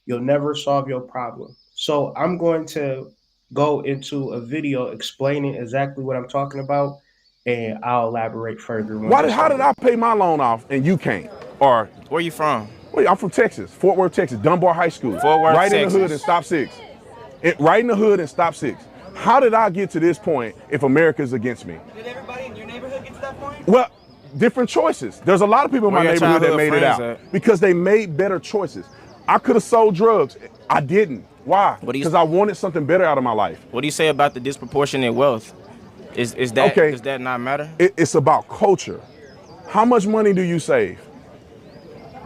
you'll never solve your problem. So I'm going to go into a video explaining exactly what I'm talking about, and I'll elaborate further once it's How did over. I pay my loan off and you can't? Or Where you from? wait, I'm from Texas, Fort Worth, Texas, Dunbar High School. Fort Worth, right Texas. in the hood and stop six. Right in the hood and stop six. How did I get to this point if America's against me? Did everybody in your neighborhood get to that point? Well, different choices. There's a lot of people in Where my your neighborhood that childhood made it friends out at? because they made better choices. I could have sold drugs. I didn't. Why? What do you- Because I wanted something better out of my life. What do you say about the disproportionate wealth? Is that Okay. Does that not matter? It's about culture. How much money do you save?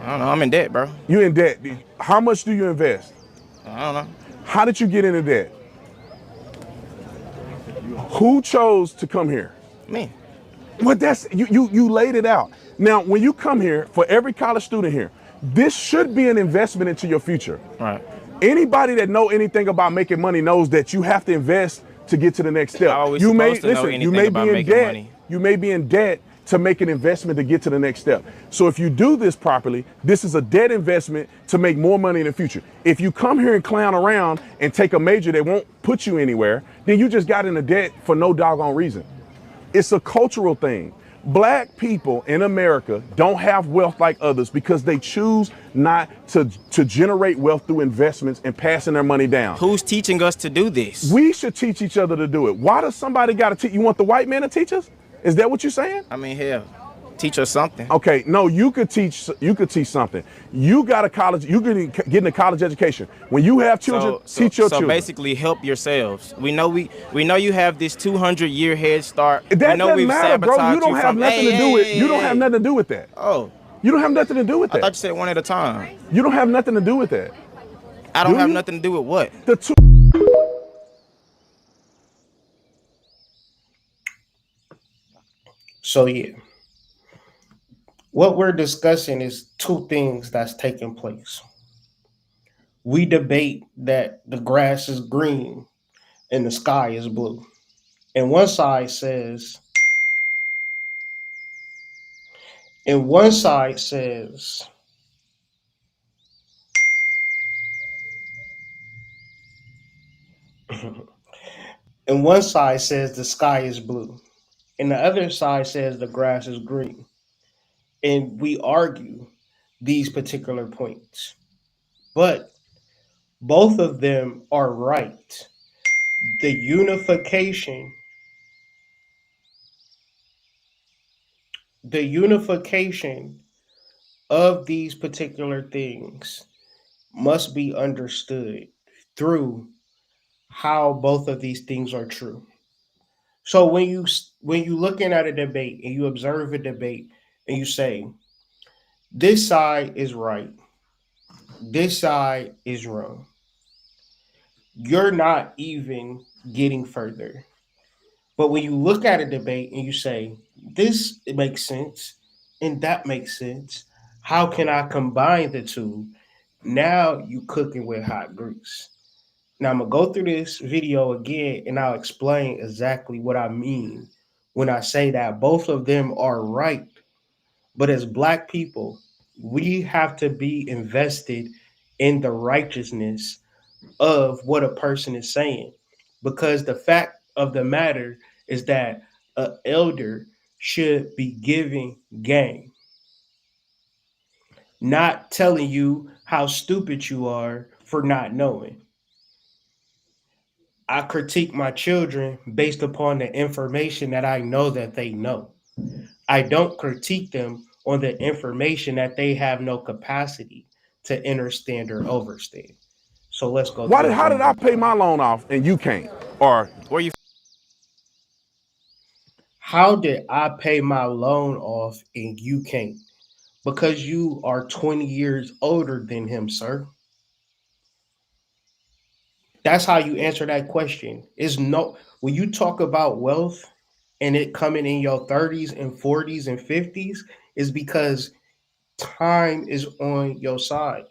I don't know. I'm in debt, bro. You in debt. How much do you invest? I don't know. How did you get into debt? Who chose to come here? Me. Well, that's you laid it out. Now, when you come here, for every college student here, this should be an investment into your future. Right. Anybody that know anything about making money knows that you have to invest to get to the next step. How are we You may supposed to know listen. You anything may about be in making debt. money? You may be in debt to make an investment to get to the next step. So if you do this properly, this is a debt investment to make more money in the future. If you come here and clown around and take a major that won't put you anywhere, then you just got into debt for no doggone reason. It's a cultural thing. Black people in America don't have wealth like others because they choose not to generate wealth through investments and passing their money down. Who's teaching us to do this? We should teach each other to do it. Why does somebody got to teach? You want the white man to teach us? Is that what you're saying? I mean, hell, teach us something. Okay, no, you could teach something. You got a college, you could get a college education. When you have children, teach your children. So basically help yourselves. We know you have this 200-year head start. That we know doesn't we've matter, bro. sabotaged You don't have nothing to do with. You don't have nothing to do with that. Oh, You don't have nothing to do with I thought that. you said one at a time. You don't have nothing to do with that. I don't Do have you? nothing to do with what? The two. So yeah, What we're discussing is two things that's taking place. We debate that the grass is green and the sky is blue. And one side says, and one side says, and one side says the sky is blue, and the other side says the grass is green. And we argue these particular points. But both of them are right. The unification, the unification of these particular things must be understood through how both of these things are true. So when you looking at a debate and you observe a debate and you say this side is right, this side is wrong, you're not even getting further. But when you look at a debate and you say this makes sense and that makes sense, how can I combine the two? Now you cooking with hot grease. Now I'm gonna go through this video again and I'll explain exactly what I mean when I say that both of them are right. But as black people, we have to be invested in the righteousness of what a person is saying. Because the fact of the matter is that an elder should be giving game, not telling you how stupid you are for not knowing. I critique my children based upon the information that I know that they know. I don't critique them on the information that they have no capacity to understand or overstand. So let's go Why through did? this How one did I more pay time. my loan off and you can't? Or Where you How did I pay my loan off and you can't? Because you are 20 years older than him, sir. That's how you answer that question. Is no when you talk about wealth and it coming in your 30s and 40s and 50s is because time is on your side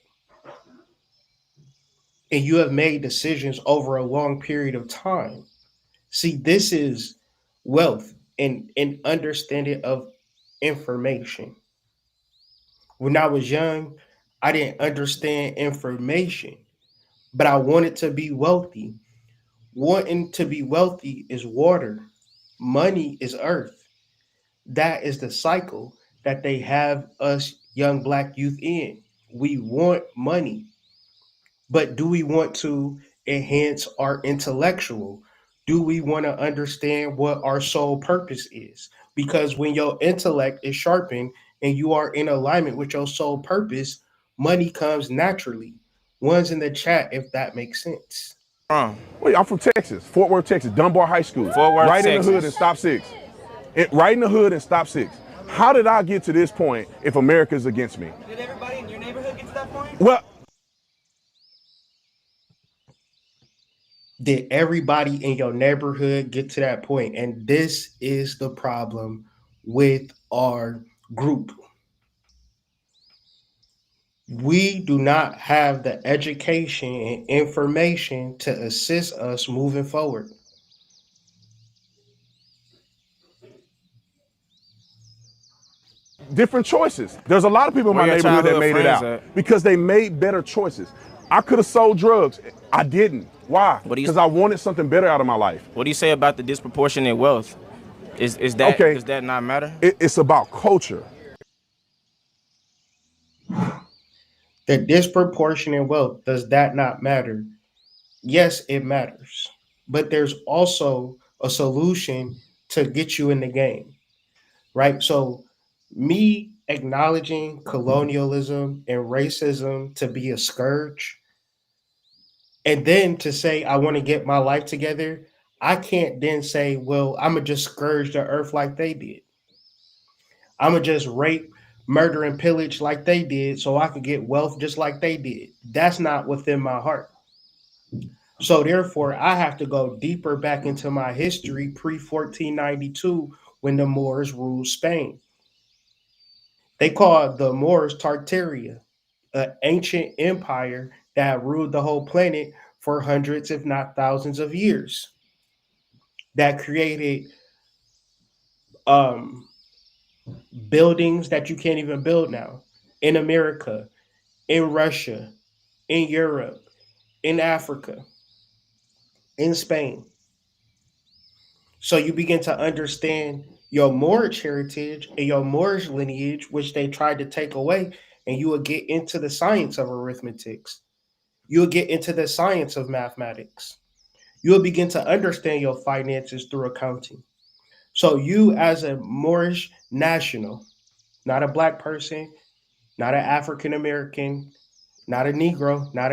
and you have made decisions over a long period of time. See, this is wealth and understanding of information. When I was young, I didn't understand information, but I wanted to be wealthy. Wanting to be wealthy is water, money is earth. That is the cycle that they have us young black youth in. We want money, but do we want to enhance our intellectual? Do we want to understand what our sole purpose is? Because when your intellect is sharpened and you are in alignment with your sole purpose, money comes naturally. One's in the chat if that makes sense. from? wait, I'm from Texas, Fort Worth, Texas, Dunbar High School, Fort Worth, right in the hood and Texas. stop six. Right in the hood and stop six. How did I get to this point if America's against me? Did everybody in your neighborhood get to that point? Well, Did everybody in your neighborhood get to that point? And this is the problem with our group. We do not have the education and information to assist us moving forward. different choices. There's a lot of people in Where my your neighborhood that childhood made it friends out at? because they made better choices. I could have sold drugs. I didn't. Why? What do you Because I wanted something better out of my life. What do you say about the disproportionate wealth? Is that Okay, does that not matter? it's about culture. The disproportionate wealth, does that not matter? Yes, it matters. But there's also a solution to get you in the game, right? So, me acknowledging colonialism and racism to be a scourge, and then to say, I want to get my life together, I can't then say, well, I'm going to just scourge the earth like they did. I'm going to just rape, murder, and pillage like they did so I can get wealth just like they did. That's not within my heart. So therefore, I have to go deeper back into my history pre 1492 when the Moors ruled Spain. They call the Moors Tartaria, an ancient empire that ruled the whole planet for hundreds, if not thousands, of years. That created um, buildings that you can't even build now in America, in Russia, in Europe, in Africa, in Spain. So you begin to understand your Moorish heritage and your Moorish lineage, which they tried to take away, and you will get into the science of arithmetics. You'll get into the science of mathematics. You'll begin to understand your finances through accounting. So you, as a Moorish national, not a black person, not an African American, not a Negro, not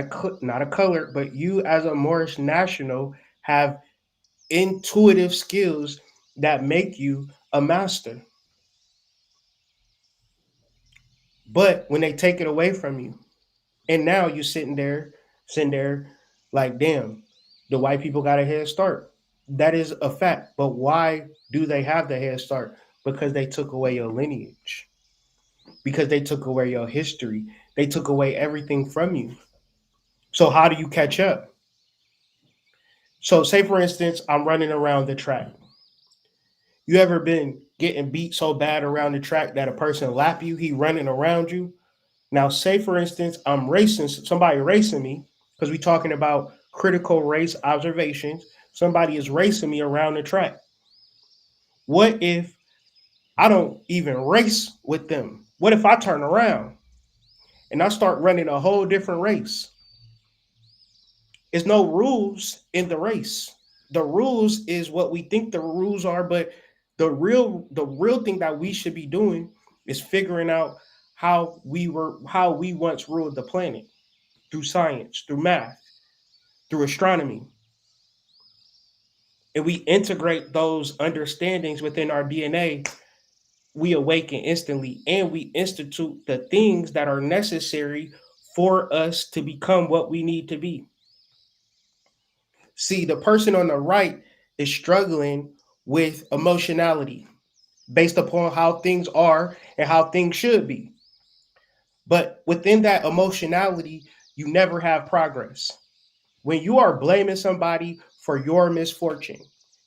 a colored, but you as a Moorish national have intuitive skills that make you a master. But when they take it away from you, and now you're sitting there like, damn, the white people got a head start. That is a fact. But why do they have the head start? Because they took away your lineage. Because they took away your history. They took away everything from you. So how do you catch up? So say for instance, I'm running around the track. You ever been getting beat so bad around the track that a person lap you, he running around you? Now, say for instance, I'm racing, somebody racing me, because we're talking about critical race observations. Somebody is racing me around the track. What if I don't even race with them? What if I turn around and I start running a whole different race? There's no rules in the race. The rules is what we think the rules are, but the real thing that we should be doing is figuring out how we once ruled the planet through science, through math, through astronomy. And we integrate those understandings within our DNA, we awaken instantly and we institute the things that are necessary for us to become what we need to be. See, the person on the right is struggling with emotionality based upon how things are and how things should be. But within that emotionality, you never have progress. When you are blaming somebody for your misfortune,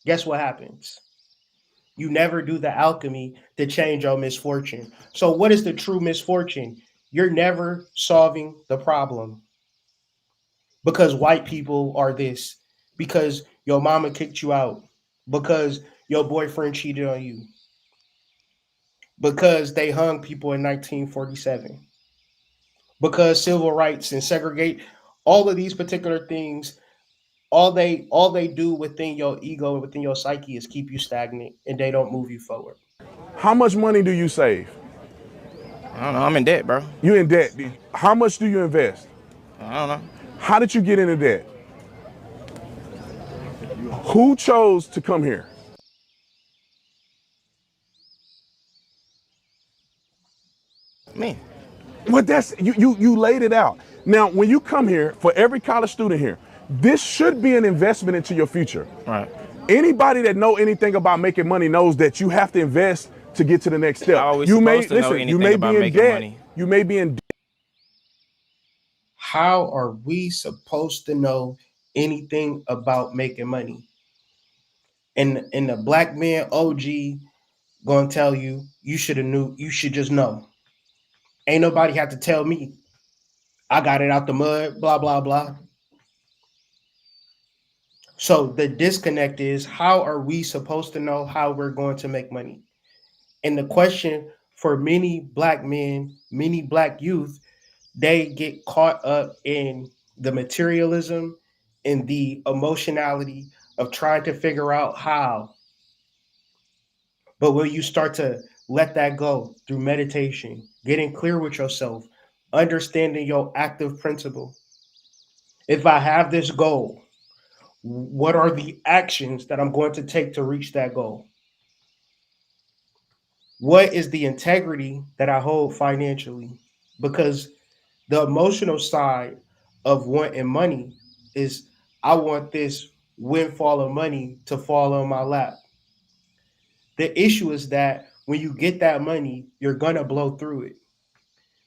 guess what happens? You never do the alchemy to change your misfortune. So, what is the true misfortune? You're never solving the problem because white people are this, because your mama kicked you out, because your boyfriend cheated on you, because they hung people in 1947, because civil rights and segregate, all of these particular things, all they do within your ego and within your psyche is keep you stagnant and they don't move you forward. How much money do you save? I don't know. I'm in debt, bro. You in debt. How much do you invest? I don't know. How did you get into debt? Who chose to come here? Me. Well, that's you laid it out. Now, when you come here, for every college student here, this should be an investment into your future. Right. Anybody that know anything about making money knows that you have to invest to get to the next step. How are we You may supposed to know listen. You anything may about be in making debt. money? You may be in. How are we supposed to know anything about making money? And the black man OG gonna tell you you should have knew, you should just know. Ain't nobody had to tell me. I got it out the mud, blah blah blah. So the disconnect is, how are we supposed to know how we're going to make money? And the question for many black men, many black youth, they get caught up in the materialism and the emotionality of trying to figure out how. But when you start to let that go through meditation, getting clear with yourself, understanding your active principle. If I have this goal, what are the actions that I'm going to take to reach that goal? What is the integrity that I hold financially? Because the emotional side of wanting money is, I want this windfall of money to fall on my lap. The issue is that when you get that money, you're gonna blow through it.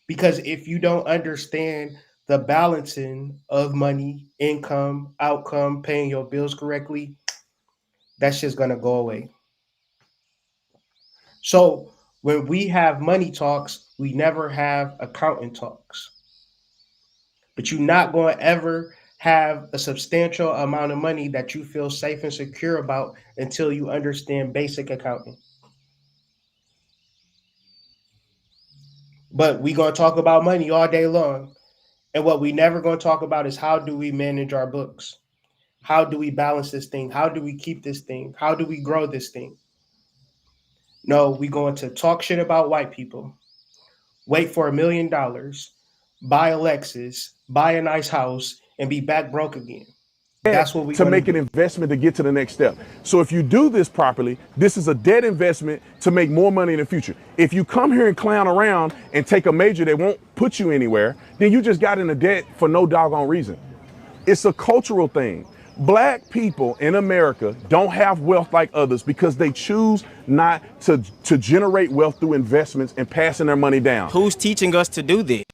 Because if you don't understand the balancing of money, income, outcome, paying your bills correctly, that's just gonna go away. So when we have money talks, we never have accounting talks. But you're not going to ever have a substantial amount of money that you feel safe and secure about until you understand basic accounting. But we're going to talk about money all day long. And what we never going to talk about is how do we manage our books? How do we balance this thing? How do we keep this thing? How do we grow this thing? No, we're going to talk shit about white people, wait for $1 million, buy a Lexus, buy a nice house, and be back broke again. That's what we're to going make to an do. investment to get to the next step. So if you do this properly, this is a debt investment to make more money in the future. If you come here and clown around and take a major that won't put you anywhere, then you just got into debt for no doggone reason. It's a cultural thing. Black people in America don't have wealth like others because they choose not to generate wealth through investments and passing their money down. Who's teaching us to do this?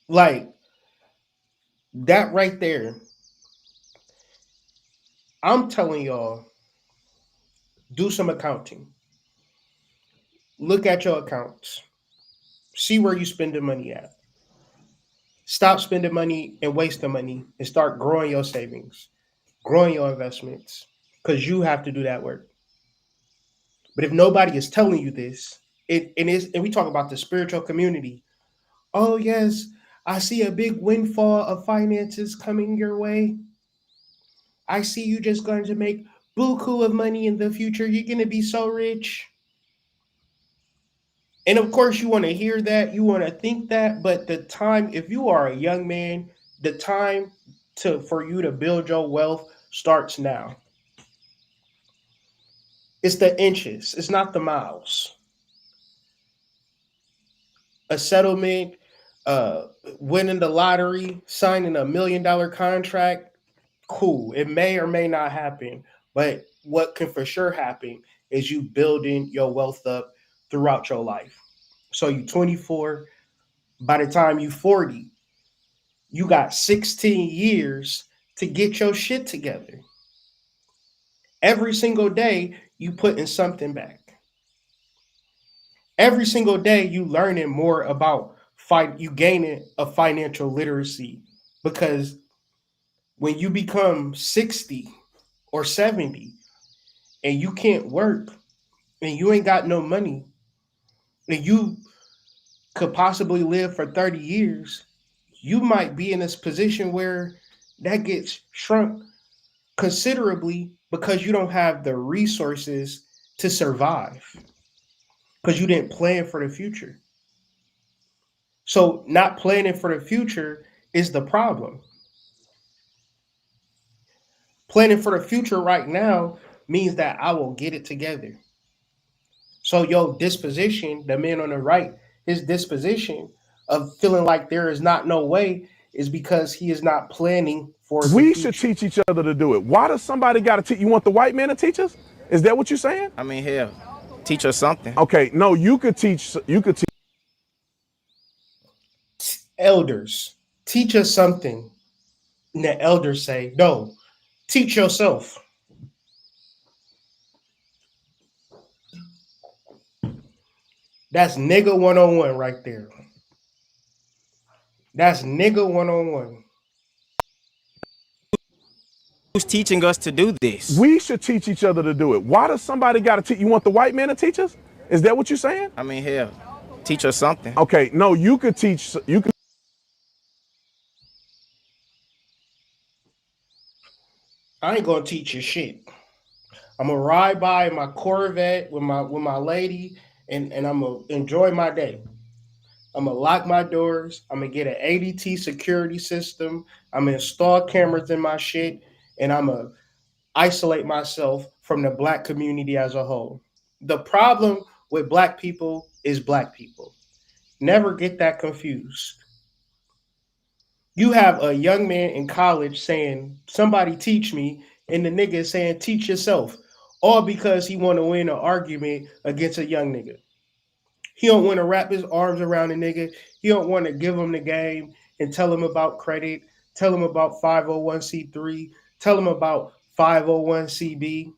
Like that right there. I'm telling y'all, do some accounting. Look at your accounts. See where you spending money at. Stop spending money and wasting money and start growing your savings, growing your investments, because you have to do that work. But if nobody is telling you this, and we talk about the spiritual community. Oh yes, I see a big windfall of finances coming your way. I see you just going to make buku of money in the future. You're going to be so rich. And of course, you want to hear that, you want to think that, but the time, if you are a young man, the time for you to build your wealth starts now. It's the inches, it's not the miles. A settlement, winning the lottery, signing $1 million contract, cool. It may or may not happen, but what can for sure happen is you building your wealth up throughout your life. So you 24, by the time you 40, you got 16 years to get your shit together. Every single day you putting something back. Every single day you learning more about you gaining a financial literacy, because when you become 60 or 70 and you can't work and you ain't got no money and you could possibly live for 30 years, you might be in this position where that gets shrunk considerably because you don't have the resources to survive because you didn't plan for the future. So, not planning for the future is the problem. Planning for the future right now means that I will get it together. So, your disposition, the man on the right, his disposition of feeling like there is not no way is because he is not planning for the We should future. teach each other to do it. Why does somebody got to teach? You want the white man to teach us? Is that what you're saying? I mean, hell, teach us something. Okay, no, you could teach. You could teach. Elders, teach us something. And the elders say, no, teach yourself. That's nigga 101 right there. That's nigga 101. Who's teaching us to do this? We should teach each other to do it. Why does somebody got to teach? You want the white man to teach us? Is that what you're saying? I mean, hell, teach us something. Okay, no, you could teach. You could. I ain't gonna teach you shit. I'm gonna ride by in my Corvette with my lady, and I'm gonna enjoy my day. I'm gonna lock my doors. I'm gonna get an ADT security system. I'm gonna install cameras in my shit, and I'm gonna isolate myself from the black community as a whole. The problem with black people is black people. Never get that confused. You have a young man in college saying, somebody teach me, and the nigga is saying, teach yourself. all because he want to win an argument against a young nigga. He don't want to wrap his arms around a nigga. He don't want to give him the game and tell him about credit, tell him about 501c3, tell him about 501cb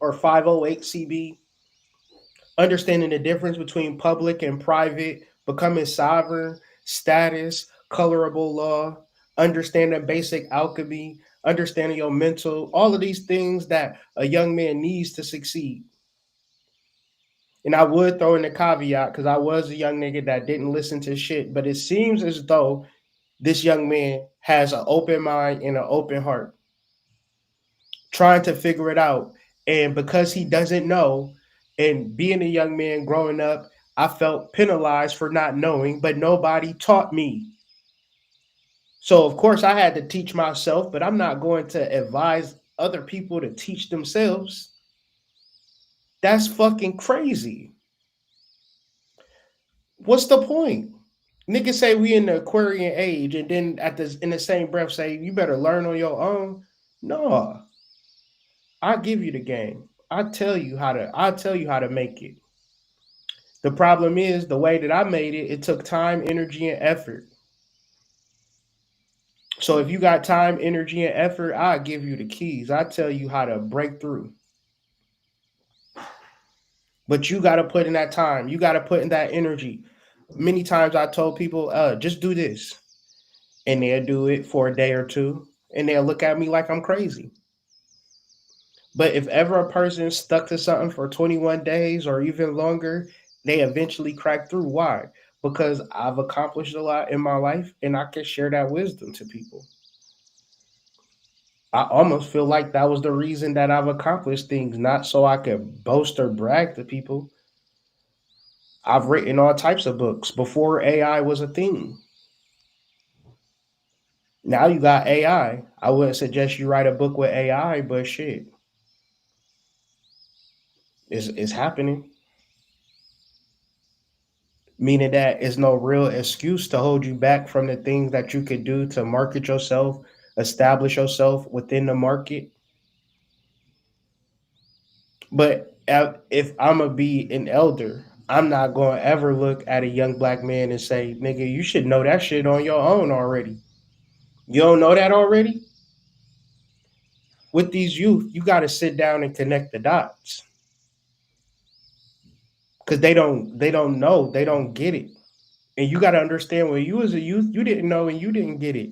or 508cb, understanding the difference between public and private, becoming sovereign, status, colorable law, understanding basic alchemy, understanding your mental, all of these things that a young man needs to succeed. And I would throw in a caveat because I was a young nigga that didn't listen to shit, but it seems as though this young man has an open mind and an open heart, trying to figure it out. And because he doesn't know, and being a young man growing up, I felt penalized for not knowing, but nobody taught me. So, of course, I had to teach myself, but I'm not going to advise other people to teach themselves. That's fucking crazy. What's the point? Niggas say we in the Aquarian age, and then in the same breath say you better learn on your own. No, I give you the game. I tell you how to make it. The problem is the way that I made it, it took time, energy, and effort. So if you got time, energy, and effort, I'll give you the keys. I tell you how to break through. But you gotta put in that time. You gotta put in that energy. Many times I told people, just do this. And they'll do it for a day or two, and they'll look at me like I'm crazy. But if ever a person stuck to something for 21 days or even longer, they eventually crack through. Why? Because I've accomplished a lot in my life and I can share that wisdom to people. I almost feel like that was the reason that I've accomplished things, not so I could boast or brag to people. I've written all types of books before AI was a thing. Now you got AI. I wouldn't suggest you write a book with AI, but shit, it's happening. Meaning that it's no real excuse to hold you back from the things that you could do to market yourself, establish yourself within the market. But if I'm gonna be an elder, I'm not gonna ever look at a young black man and say, "Nigga, you should know that shit on your own already." You don't know that already. With these youth, you got to sit down and connect the dots because they don't know, they don't get it, and you got to understand when you as a youth, you didn't know and you didn't get it.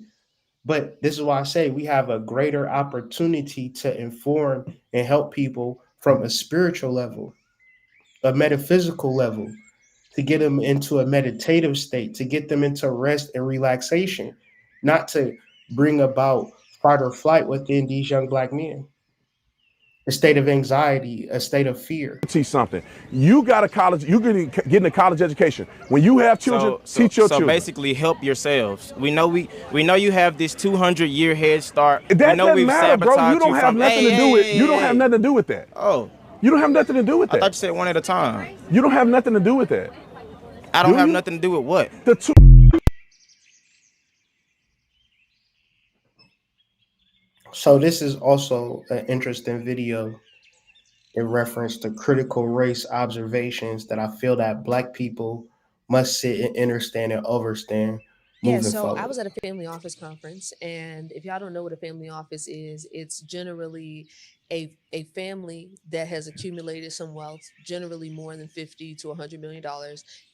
But this is why I say we have a greater opportunity to inform and help people from a spiritual level, a metaphysical level, to get them into a meditative state, to get them into rest and relaxation, not to bring about fight or flight within these young black men. A state of anxiety, a state of fear. Teach something. You got a college. You getting a college education. When you have children, teach your children. Basically, help yourselves. We know you have this 200-year head start. That we know doesn't matter, bro. You don't have nothing to do with. You don't have nothing to do with that. Oh, you don't have nothing to do with that. I thought you said one at a time. You don't have nothing to do with that. I don't have nothing to do with what? The two. So this is also an interesting video in reference to critical race observations that I feel that black people must sit and understand and overstand. Yeah, so I was at a family office conference, and if y'all don't know what a family office is, it's generally a family that has accumulated some wealth, generally more than 50 to $100 million,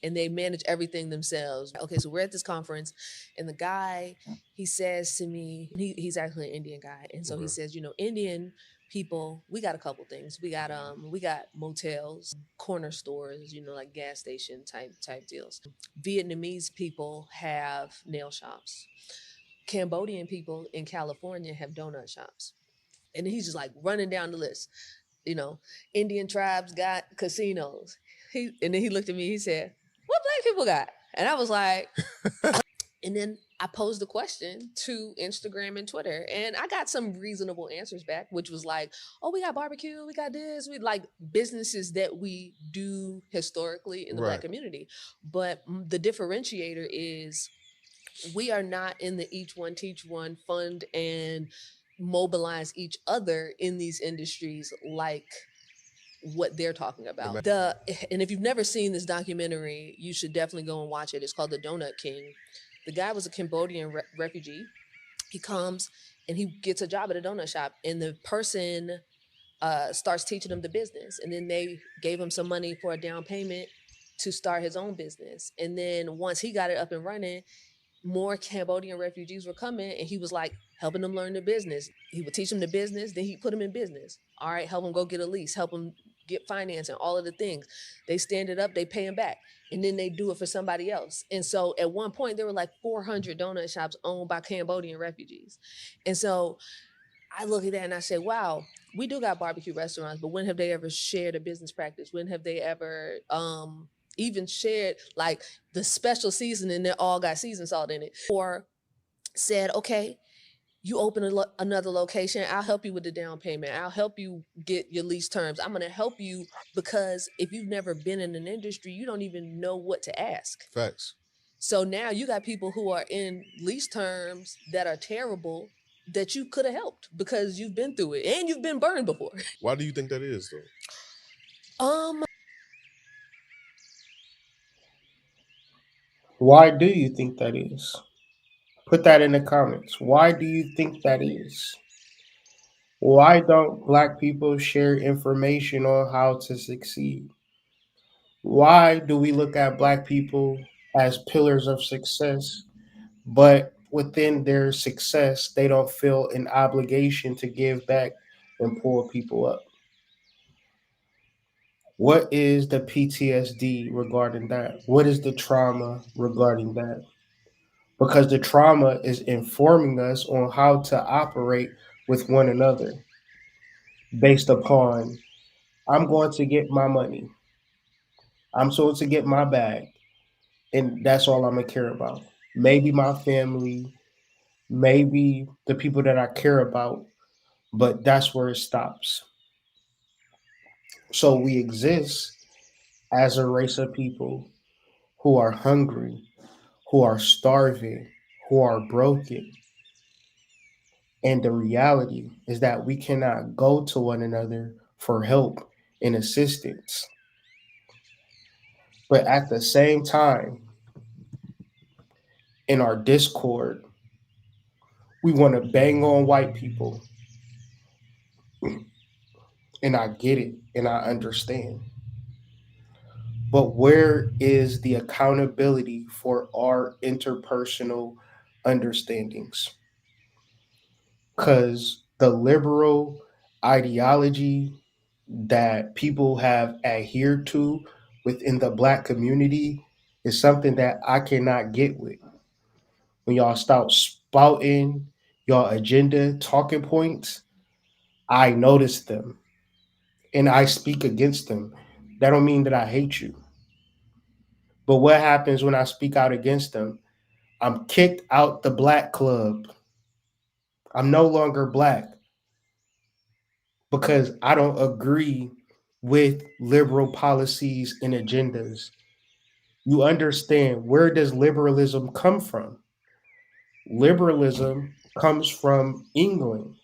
and they manage everything themselves. Okay, so we're at this conference, and the guy, he says to me, he's actually an Indian guy, and so he says, Indian people, we got a couple things. We got motels, corner stores, like gas station type deals. Vietnamese people have nail shops. Cambodian people in California have donut shops. And he's just like running down the list. Indian tribes got casinos. And then he looked at me, he said, "What black people got?" And I was like, and then I posed the question to Instagram and Twitter, and I got some reasonable answers back, which was like, "Oh, we got barbecue, we got this, we like businesses that we do historically in the Black community." But the differentiator is we are not in the each one teach one fund and mobilize each other in these industries like what they're talking about. And if you've never seen this documentary, you should definitely go and watch it. It's called The Donut King. The guy was a Cambodian refugee. He comes and he gets a job at a donut shop, and the person starts teaching him the business, and then they gave him some money for a down payment to start his own business. And then once he got it up and running, more Cambodian refugees were coming, and he was like helping them learn the business. He would teach them the business, then he put them in business. All right, help them go get a lease, help them get financing, all of the things. They stand it up, they pay him back, and then they do it for somebody else. And so at one point, there were like 400 donut shops owned by Cambodian refugees. And so I look at that and I say, wow, we do got barbecue restaurants, but when have they ever shared a business practice? When have they ever even shared like the special seasoning that all got seasoned salt in it? Or said, okay, you open another location, I'll help you with the down payment. I'll help you get your lease terms. I'm going to help you, because if you've never been in an industry, you don't even know what to ask. Facts. So now you got people who are in lease terms that are terrible that you could have helped because you've been through it and you've been burned before. Why do you think that is, though? Why do you think that is? Put that in the comments. Why do you think that is? Why don't Black people share information on how to succeed? Why do we look at Black people as pillars of success, but within their success, they don't feel an obligation to give back and pull people up? What is the PTSD regarding that? What is the trauma regarding that? Because the trauma is informing us on how to operate with one another based upon I'm going to get my money, I'm supposed to get my bag, and that's all I'm gonna care about. Maybe my family, maybe the people that I care about, but that's where it stops. So we exist as a race of people who are hungry, who are starving, who are broken. And the reality is that we cannot go to one another for help and assistance. But at the same time, in our discord, we want to bang on white people. And I get it and I understand. But where is the accountability for our interpersonal understandings? Because the liberal ideology that people have adhered to within the Black community is something that I cannot get with. When y'all start spouting your agenda talking points, I notice them and I speak against them. That don't mean that I hate you. But what happens when I speak out against them? I'm kicked out the Black club. I'm no longer Black because I don't agree with liberal policies and agendas. You understand, where does liberalism come from? Liberalism comes from England.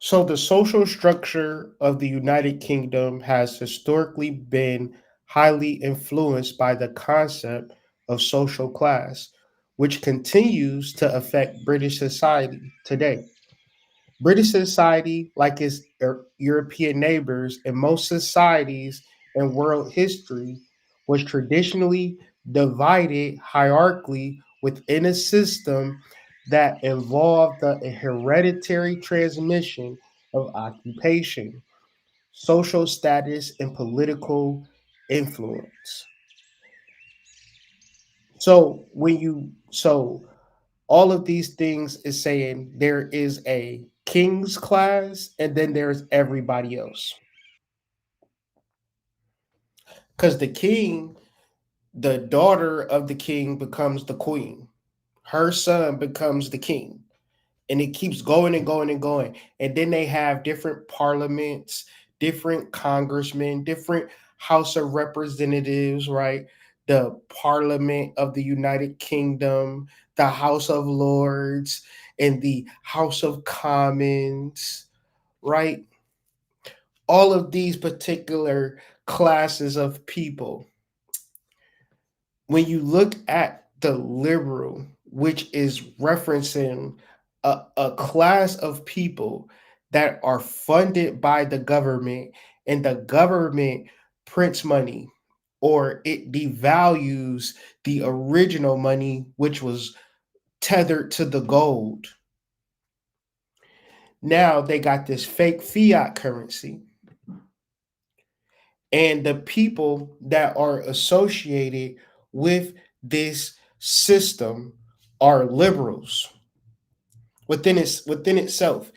So the social structure of the United Kingdom has historically been highly influenced by the concept of social class, which continues to affect British society today. British society, like its European neighbors and most societies in world history, was traditionally divided hierarchically within a system that involve the hereditary transmission of occupation, social status, and political influence. So all of these things is saying there is a king's class and then there's everybody else. Because the king, the daughter of the king becomes the queen. Her son becomes the king. And it keeps going and going and going. And then they have different parliaments, different congressmen, different House of Representatives, right? The Parliament of the United Kingdom, the House of Lords, and the House of Commons, right? All of these particular classes of people, when you look at the liberal, which is referencing a class of people that are funded by the government, and the government prints money or it devalues the original money, which was tethered to the gold. Now they got this fake fiat currency, and the people that are associated with this system are liberals within itself.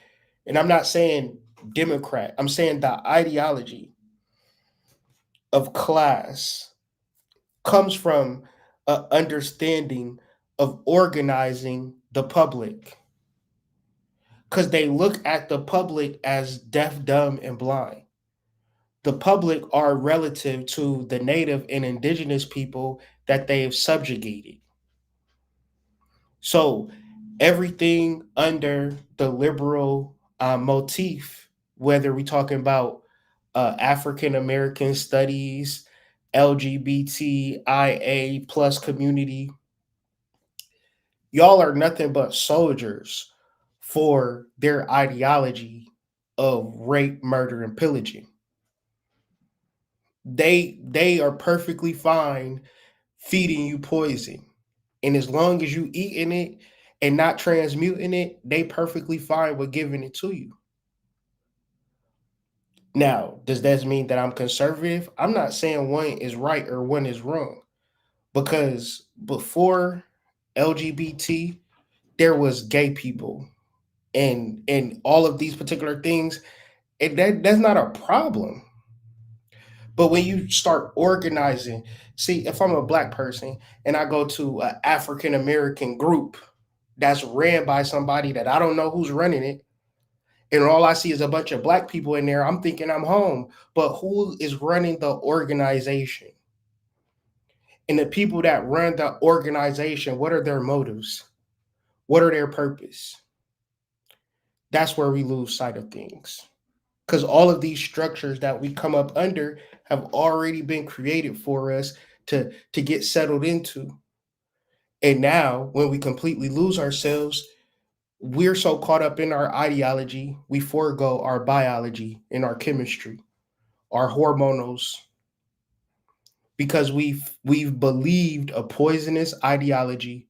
And I'm not saying Democrat, I'm saying the ideology of class comes from an understanding of organizing the public, because they look at the public as deaf, dumb, and blind. The public are relative to the native and indigenous people that they have subjugated. So everything under the liberal motif, whether we're talking about African American studies, LGBTIA plus community, y'all are nothing but soldiers for their ideology of rape, murder, and pillaging. They are perfectly fine feeding you poison. And as long as you eating it and not transmuting it, they perfectly fine with giving it to you. Now, does that mean that I'm conservative? I'm not saying one is right or one is wrong. Because before LGBT, there was gay people and all of these particular things. And that's not a problem. But when you start organizing, see, if I'm a black person and I go to an African American group that's ran by somebody that I don't know who's running it, and all I see is a bunch of black people in there, I'm thinking I'm home. But who is running the organization? And the people that run the organization, what are their motives? What are their purpose? That's where we lose sight of things. Because all of these structures that we come up under have already been created for us to get settled into. And now, when we completely lose ourselves, we're so caught up in our ideology, we forego our biology and our chemistry, our hormonals, because we've believed a poisonous ideology,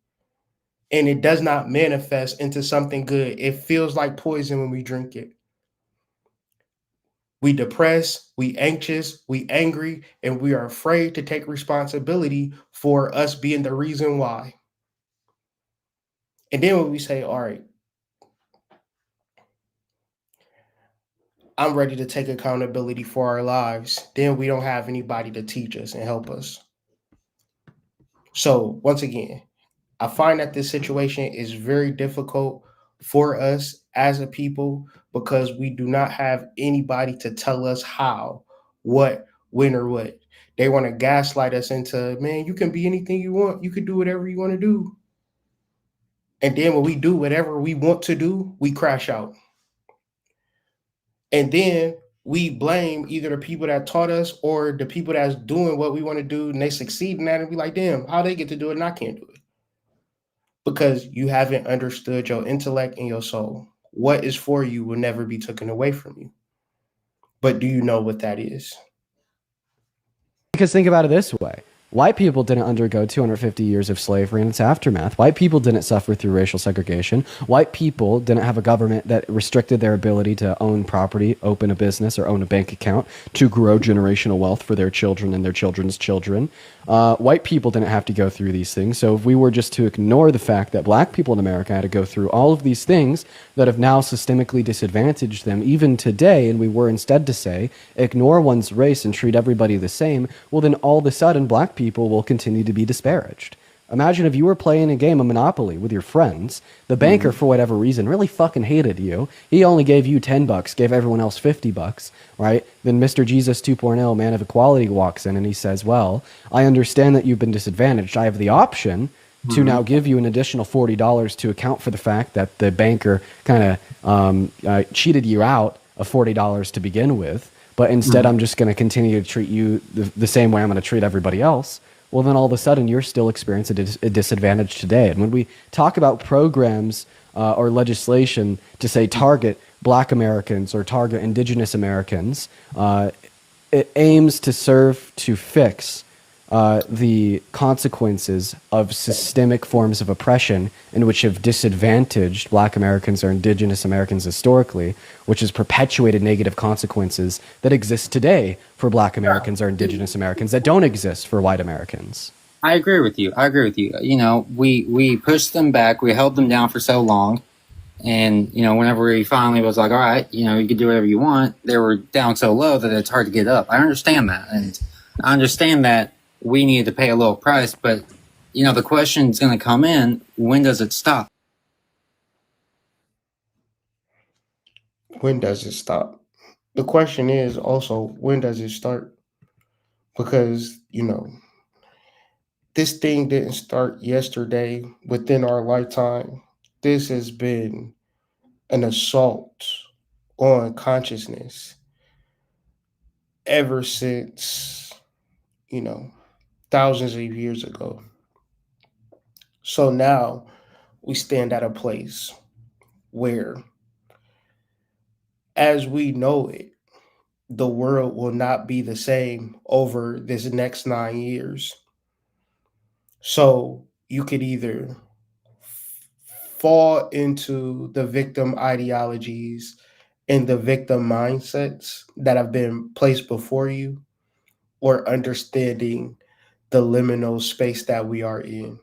and it does not manifest into something good. It feels like poison when we drink it. We depressed, we anxious, we angry, and we are afraid to take responsibility for us being the reason why. And then when we say, all right, I'm ready to take accountability for our lives, then we don't have anybody to teach us and help us. So once again, I find that this situation is very difficult for us as a people because we do not have anybody to tell us how, what, when, or what. They want to gaslight us into, man, you can be anything you want. You can do whatever you want to do. And then when we do whatever we want to do, we crash out. And then we blame either the people that taught us or the people that's doing what we want to do and they succeed in that and be like, damn, how they get to do it and I can't do it. Because you haven't understood your intellect and your soul. What is for you will never be taken away from you. But do you know what that is? Because think about it this way. White people didn't undergo 250 years of slavery and its aftermath. White people didn't suffer through racial segregation. White people didn't have a government that restricted their ability to own property, open a business, or own a bank account to grow generational wealth for their children and their children's children. White people didn't have to go through these things. So if we were just to ignore the fact that black people in America had to go through all of these things that have now systemically disadvantaged them even today, and we were instead to say, ignore one's race and treat everybody the same, well then all of a sudden black people will continue to be disparaged. Imagine if you were playing a game of Monopoly with your friends. The banker, for whatever reason, really fucking hated you. He only gave you $10, gave everyone else $50, right? Then Mr. Jesus 2.0, man of equality, walks in and he says, well, I understand that you've been disadvantaged. I have the option to now give you an additional $40 to account for the fact that the banker kind of cheated you out of $40 to begin with. But instead, I'm just going to continue to treat you the same way I'm going to treat everybody else. Well, then all of a sudden, you're still experiencing a disadvantage today. And when we talk about programs or legislation to say target black Americans or target indigenous Americans, it aims to serve to fix the consequences of systemic forms of oppression in which have disadvantaged black Americans or indigenous Americans historically, which has perpetuated negative consequences that exist today for black Americans or indigenous Americans that don't exist for white Americans. I agree with you. You know, we pushed them back. We held them down for so long. And, you know, whenever he finally was like, all right, you know, you can do whatever you want, they were down so low that it's hard to get up. I understand that. And I understand that we need to pay a little price, but, you know, the question is going to come in, when does it stop? When does it stop? The question is also, when does it start? Because, you know, this thing didn't start yesterday within our lifetime. This has been an assault on consciousness ever since, you know, thousands of years ago. So now we stand at a place where, as we know it, the world will not be the same over this next 9 years. So you could either fall into the victim ideologies and the victim mindsets that have been placed before you, or understanding the liminal space that we are in.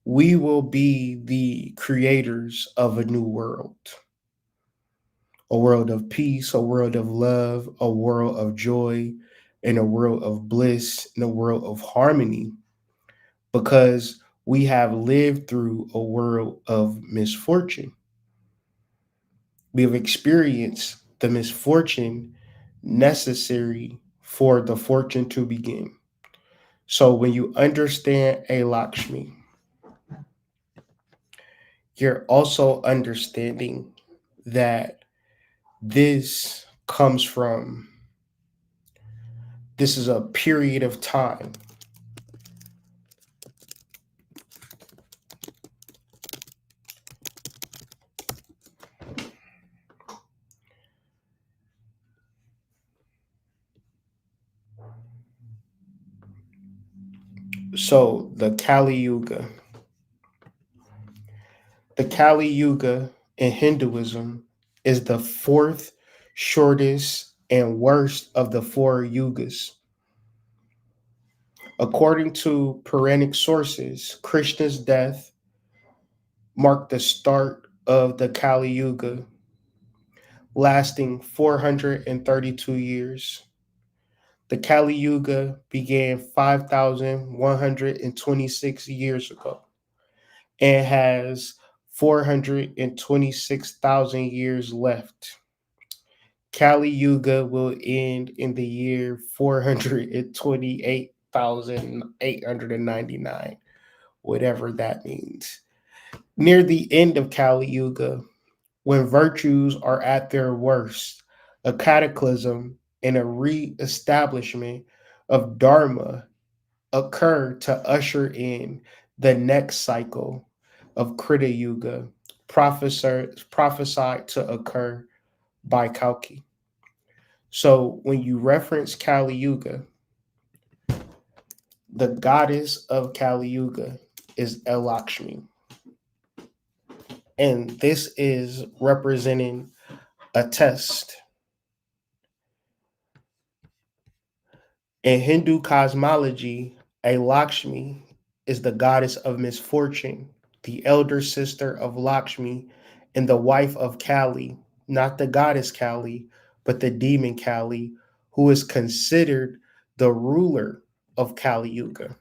We will be the creators of a new world, a world of peace, a world of love, a world of joy, and a world of bliss, and a world of harmony, because we have lived through a world of misfortune. We have experienced the misfortune necessary for the fortune to begin. So when you understand a Lakshmi, you're also understanding that this comes from, this is a period of time. So the Kali Yuga in Hinduism is the fourth shortest and worst of the four yugas. According to Puranic sources, Krishna's death marked the start of the Kali Yuga, lasting 432 years. The Kali Yuga began 5,126 years ago and has 426,000 years left. Kali Yuga will end in the year 428,899, whatever that means. Near the end of Kali Yuga, when virtues are at their worst, a cataclysm and a re-establishment of Dharma occur to usher in the next cycle of Krita Yuga, prophesied to occur by Kalki. So when you reference Kali Yuga, The goddess of Kali Yuga is Lakshmi. And this is representing a test. In Hindu cosmology, a Lakshmi is the goddess of misfortune, the elder sister of Lakshmi, and the wife of Kali, not the goddess Kali, but the demon Kali, who is considered the ruler of Kali Yuga.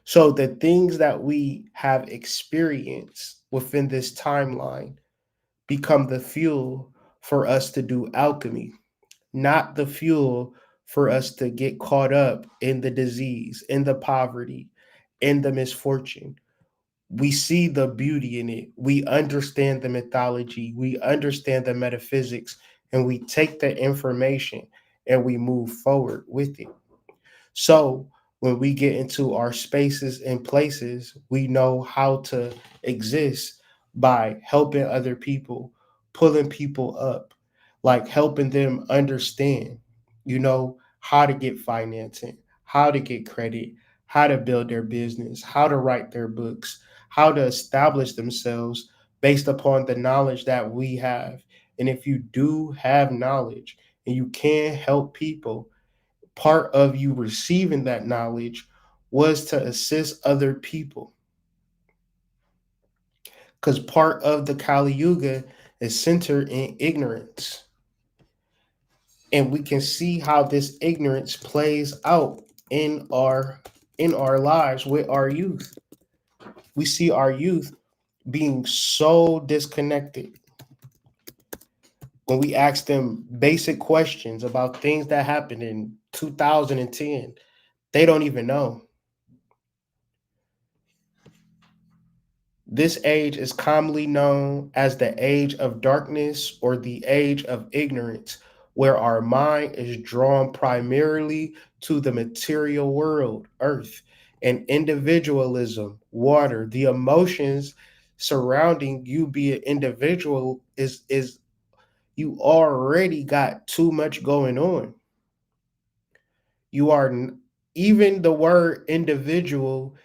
So the things that we have experienced within this timeline become the fuel for us to do alchemy, not the fuel for us to get caught up in the disease, in the poverty, in the misfortune. We see the beauty in it. We understand the mythology, we understand the metaphysics, and we take the information and we move forward with it. So when we get into our spaces and places, we know how to exist by helping other people, pulling people up, like helping them understand, how to get financing, how to get credit, how to build their business, how to write their books, how to establish themselves based upon the knowledge that we have. And if you do have knowledge and you can help people, part of you receiving that knowledge was to assist other people. Because part of the Kali Yuga is centered in ignorance. And we can see how this ignorance plays out in our lives with our youth. We see our youth being so disconnected. When we ask them basic questions about things that happened in 2010, they don't even know. This age is commonly known as the age of darkness or the age of ignorance, where our mind is drawn primarily to the material world, earth, and individualism, water. The emotions surrounding you be an individual is you already got too much going on. You are even the word individual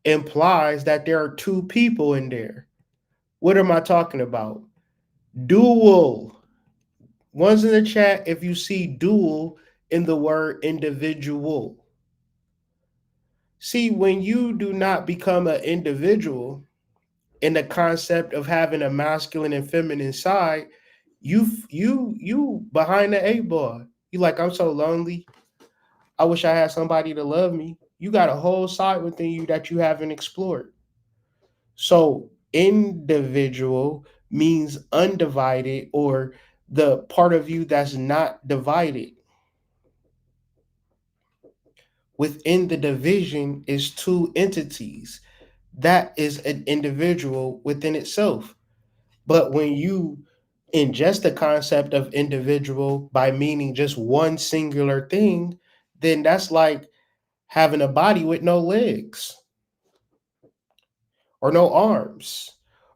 implies that there are two people in there. What am I talking about? Dual. One's in the chat if you see dual in the word individual. See, when you do not become an individual in the concept of having a masculine and feminine side, you behind the eight ball. You like, I'm so lonely. I wish I had somebody to love me. You got a whole side within you that you haven't explored. So individual means undivided, or the part of you that's not divided. Within the division is two entities. That is an individual within itself. But when you ingest the concept of individual by meaning just one singular thing, then that's like having a body with no legs or no arms,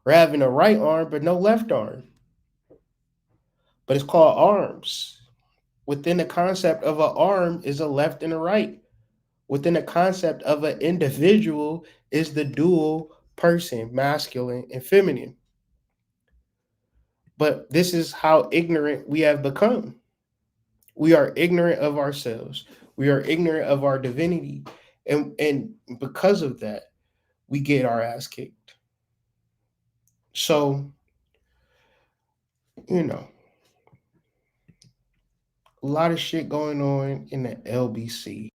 or having a right arm but no left arm. But it's called arms. Within the concept of an arm is a left and a right. Within the concept of an individual is the dual person, masculine and feminine. But this is how ignorant we have become. We are ignorant of ourselves. We are ignorant of our divinity. And because of that, we get our ass kicked. So, you know, a lot of shit going on in the LBC.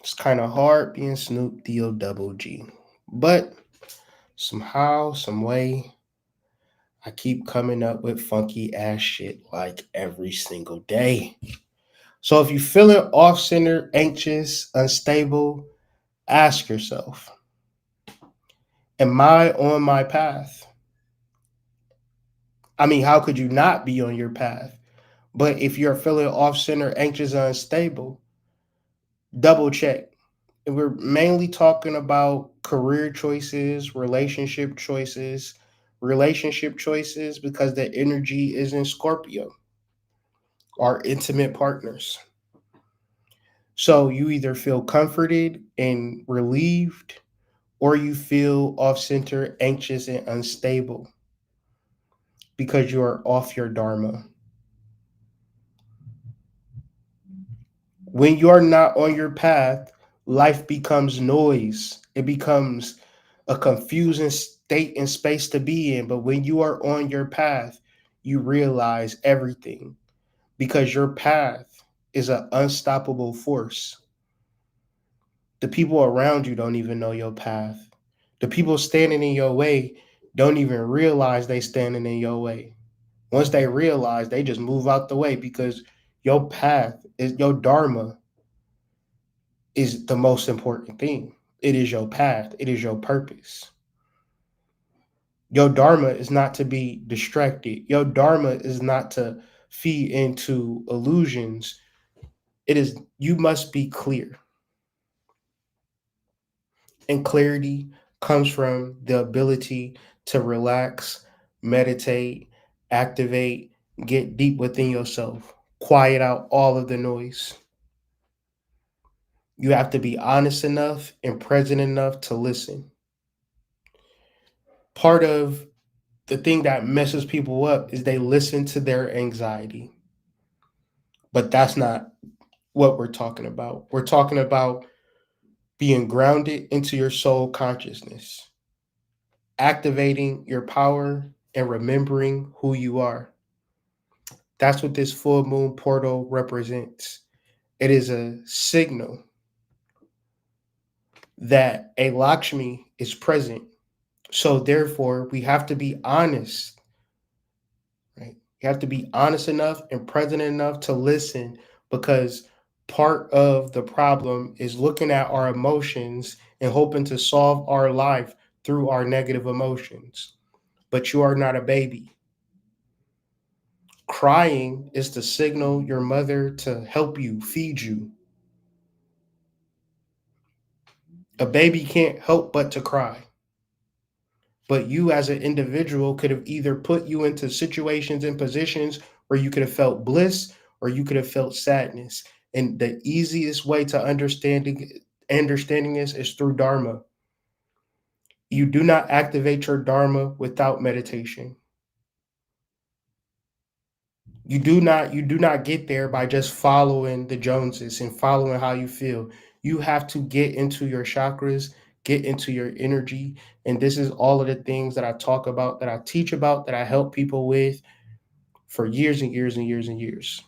It's kind of hard being Snoop D-O double G. But somehow, some way, I keep coming up with funky ass shit like every single day. So if you're feeling off center, anxious, unstable, ask yourself, am I on my path? I mean, how could you not be on your path? But if you're feeling off center, anxious, unstable, double check. And we're mainly talking about career choices, relationship choices, because the energy is in Scorpio, our intimate partners. So you either feel comforted and relieved, or you feel off center, anxious, and unstable because you are off your Dharma. When you are not on your path, life becomes noise. It becomes a confusing state and space to be in. But when you are on your path, you realize everything because your path is an unstoppable force. The people around you don't even know your path. The people standing in your way don't even realize they standing in your way. Once they realize, they just move out the way because your path is your dharma is the most important thing. It is your path. It is your purpose. Your dharma is not to be distracted. Your dharma is not to feed into illusions. It is you must be clear. And clarity comes from the ability to relax, meditate, activate, get deep within yourself, quiet out all of the noise. You have to be honest enough and present enough to listen. Part of the thing that messes people up is they listen to their anxiety. But that's not what we're talking about. We're talking about being grounded into your soul consciousness, activating your power and remembering who you are. That's what this full moon portal represents. It is a signal that a Lakshmi is present. So therefore, we have to be honest, right? You have to be honest enough and present enough to listen because part of the problem is looking at our emotions and hoping to solve our life through our negative emotions. But you are not a baby. Crying is to signal your mother to help you, feed you. A baby can't help but to cry. But you, as an individual, could have either put you into situations and positions where you could have felt bliss or you could have felt sadness. And the easiest way to understanding this is through Dharma. You do not activate your Dharma without meditation. You do not get there by just following the Joneses and following how you feel. You have to get into your chakras, get into your energy, and this is all of the things that I talk about, that I teach about, that I help people with for years and years and years and years.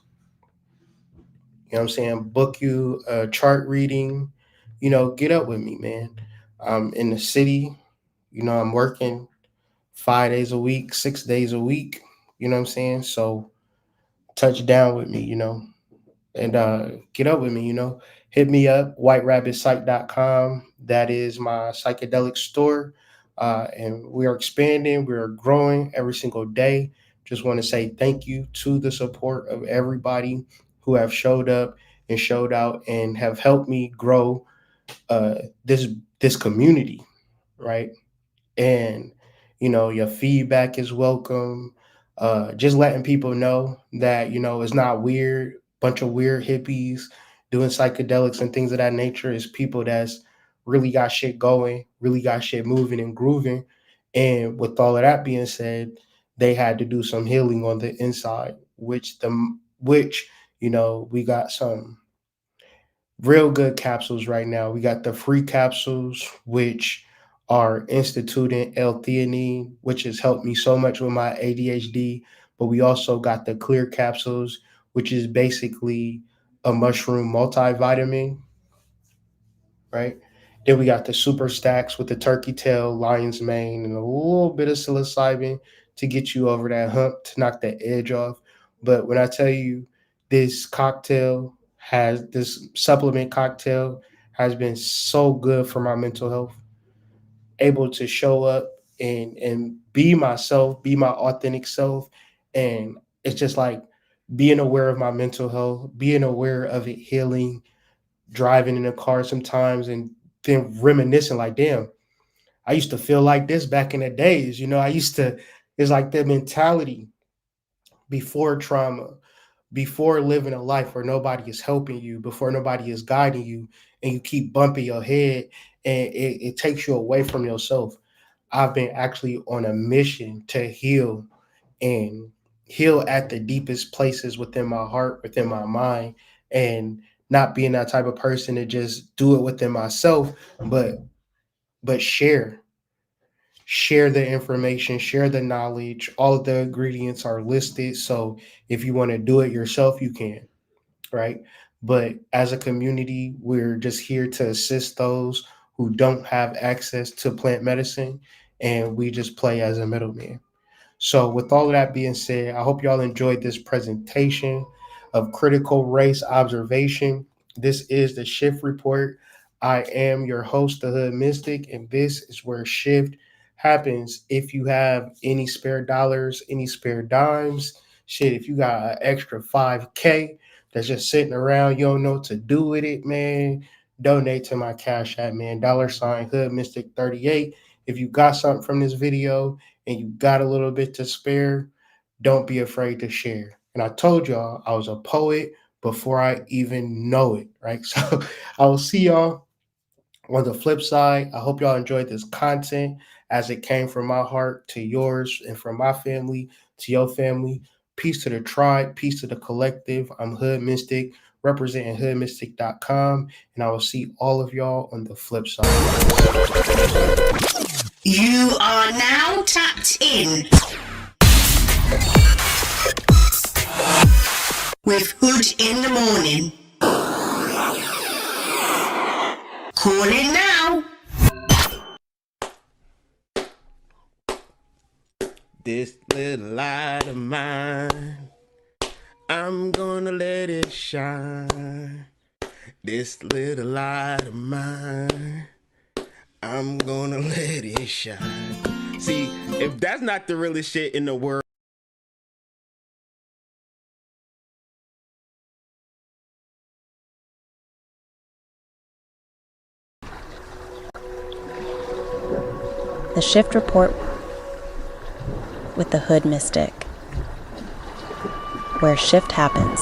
You know what I'm saying? Book you a chart reading, get up with me, man. I'm in the city, I'm working 5 days a week, 6 days a week, you know what I'm saying? So touch down with me, and get up with me, hit me up, whiterabbitsite.com. That is my psychedelic store. And we are expanding, we are growing every single day. Just want to say thank you to the support of everybody who have showed up and showed out and have helped me grow uh, this this community, right? And your feedback is welcome. Just letting people know that it's not weird. Bunch of weird hippies doing psychedelics and things of that nature is people that's really got shit going, really got shit moving and grooving. And with all of that being said, they had to do some healing on the inside, which we got some real good capsules right now. We got the free capsules, which are instituting L-theanine, which has helped me so much with my ADHD. But we also got the clear capsules, which is basically a mushroom multivitamin, right? Then we got the super stacks with the turkey tail, lion's mane, and a little bit of psilocybin to get you over that hump, to knock that edge off. But when I tell you this supplement cocktail has been so good for my mental health, able to show up and be myself, be my authentic self. And it's just like being aware of my mental health, being aware of it healing, driving in a car sometimes and then reminiscing like, damn, I used to feel like this back in the days. It's like the mentality before trauma, before living a life where nobody is helping you, before nobody is guiding you, and you keep bumping your head and it takes you away from yourself. I've been actually on a mission to heal and heal at the deepest places within my heart, within my mind, and not being that type of person to just do it within myself, but share the information, share the knowledge. All of the ingredients are listed. So if you want to do it yourself, you can, right? But as a community, we're just here to assist those who don't have access to plant medicine, and we just play as a middleman. So, with all of that being said, I hope y'all enjoyed this presentation of critical race observation. This is the Shift Report. I am your host, the Hood Mystic, and this is where shift happens. If you have any spare dollars, any spare dimes, shit, if you got an extra 5K that's just sitting around, you don't know what to do with it, man, donate to my Cash App, man. $ Hood Mystic 38. If you got something from this video, and you got a little bit to spare, don't be afraid to share. And I told y'all I was a poet before I even know it, right? So I will see y'all on the flip side. I hope y'all enjoyed this content as it came from my heart to yours, and from my family to your family. Peace to the tribe, peace to the collective. I'm Hood Mystic, representing hoodmystic.com, and I will see all of y'all on the flip side. You are now tapped in with Hood in the Morning. Call in now. This little light of mine, I'm gonna let it shine. This little light of mine, I'm gonna let it shine. See, if that's not the realest shit in the world. The Shift Report with the Hood Mystic, where shift happens.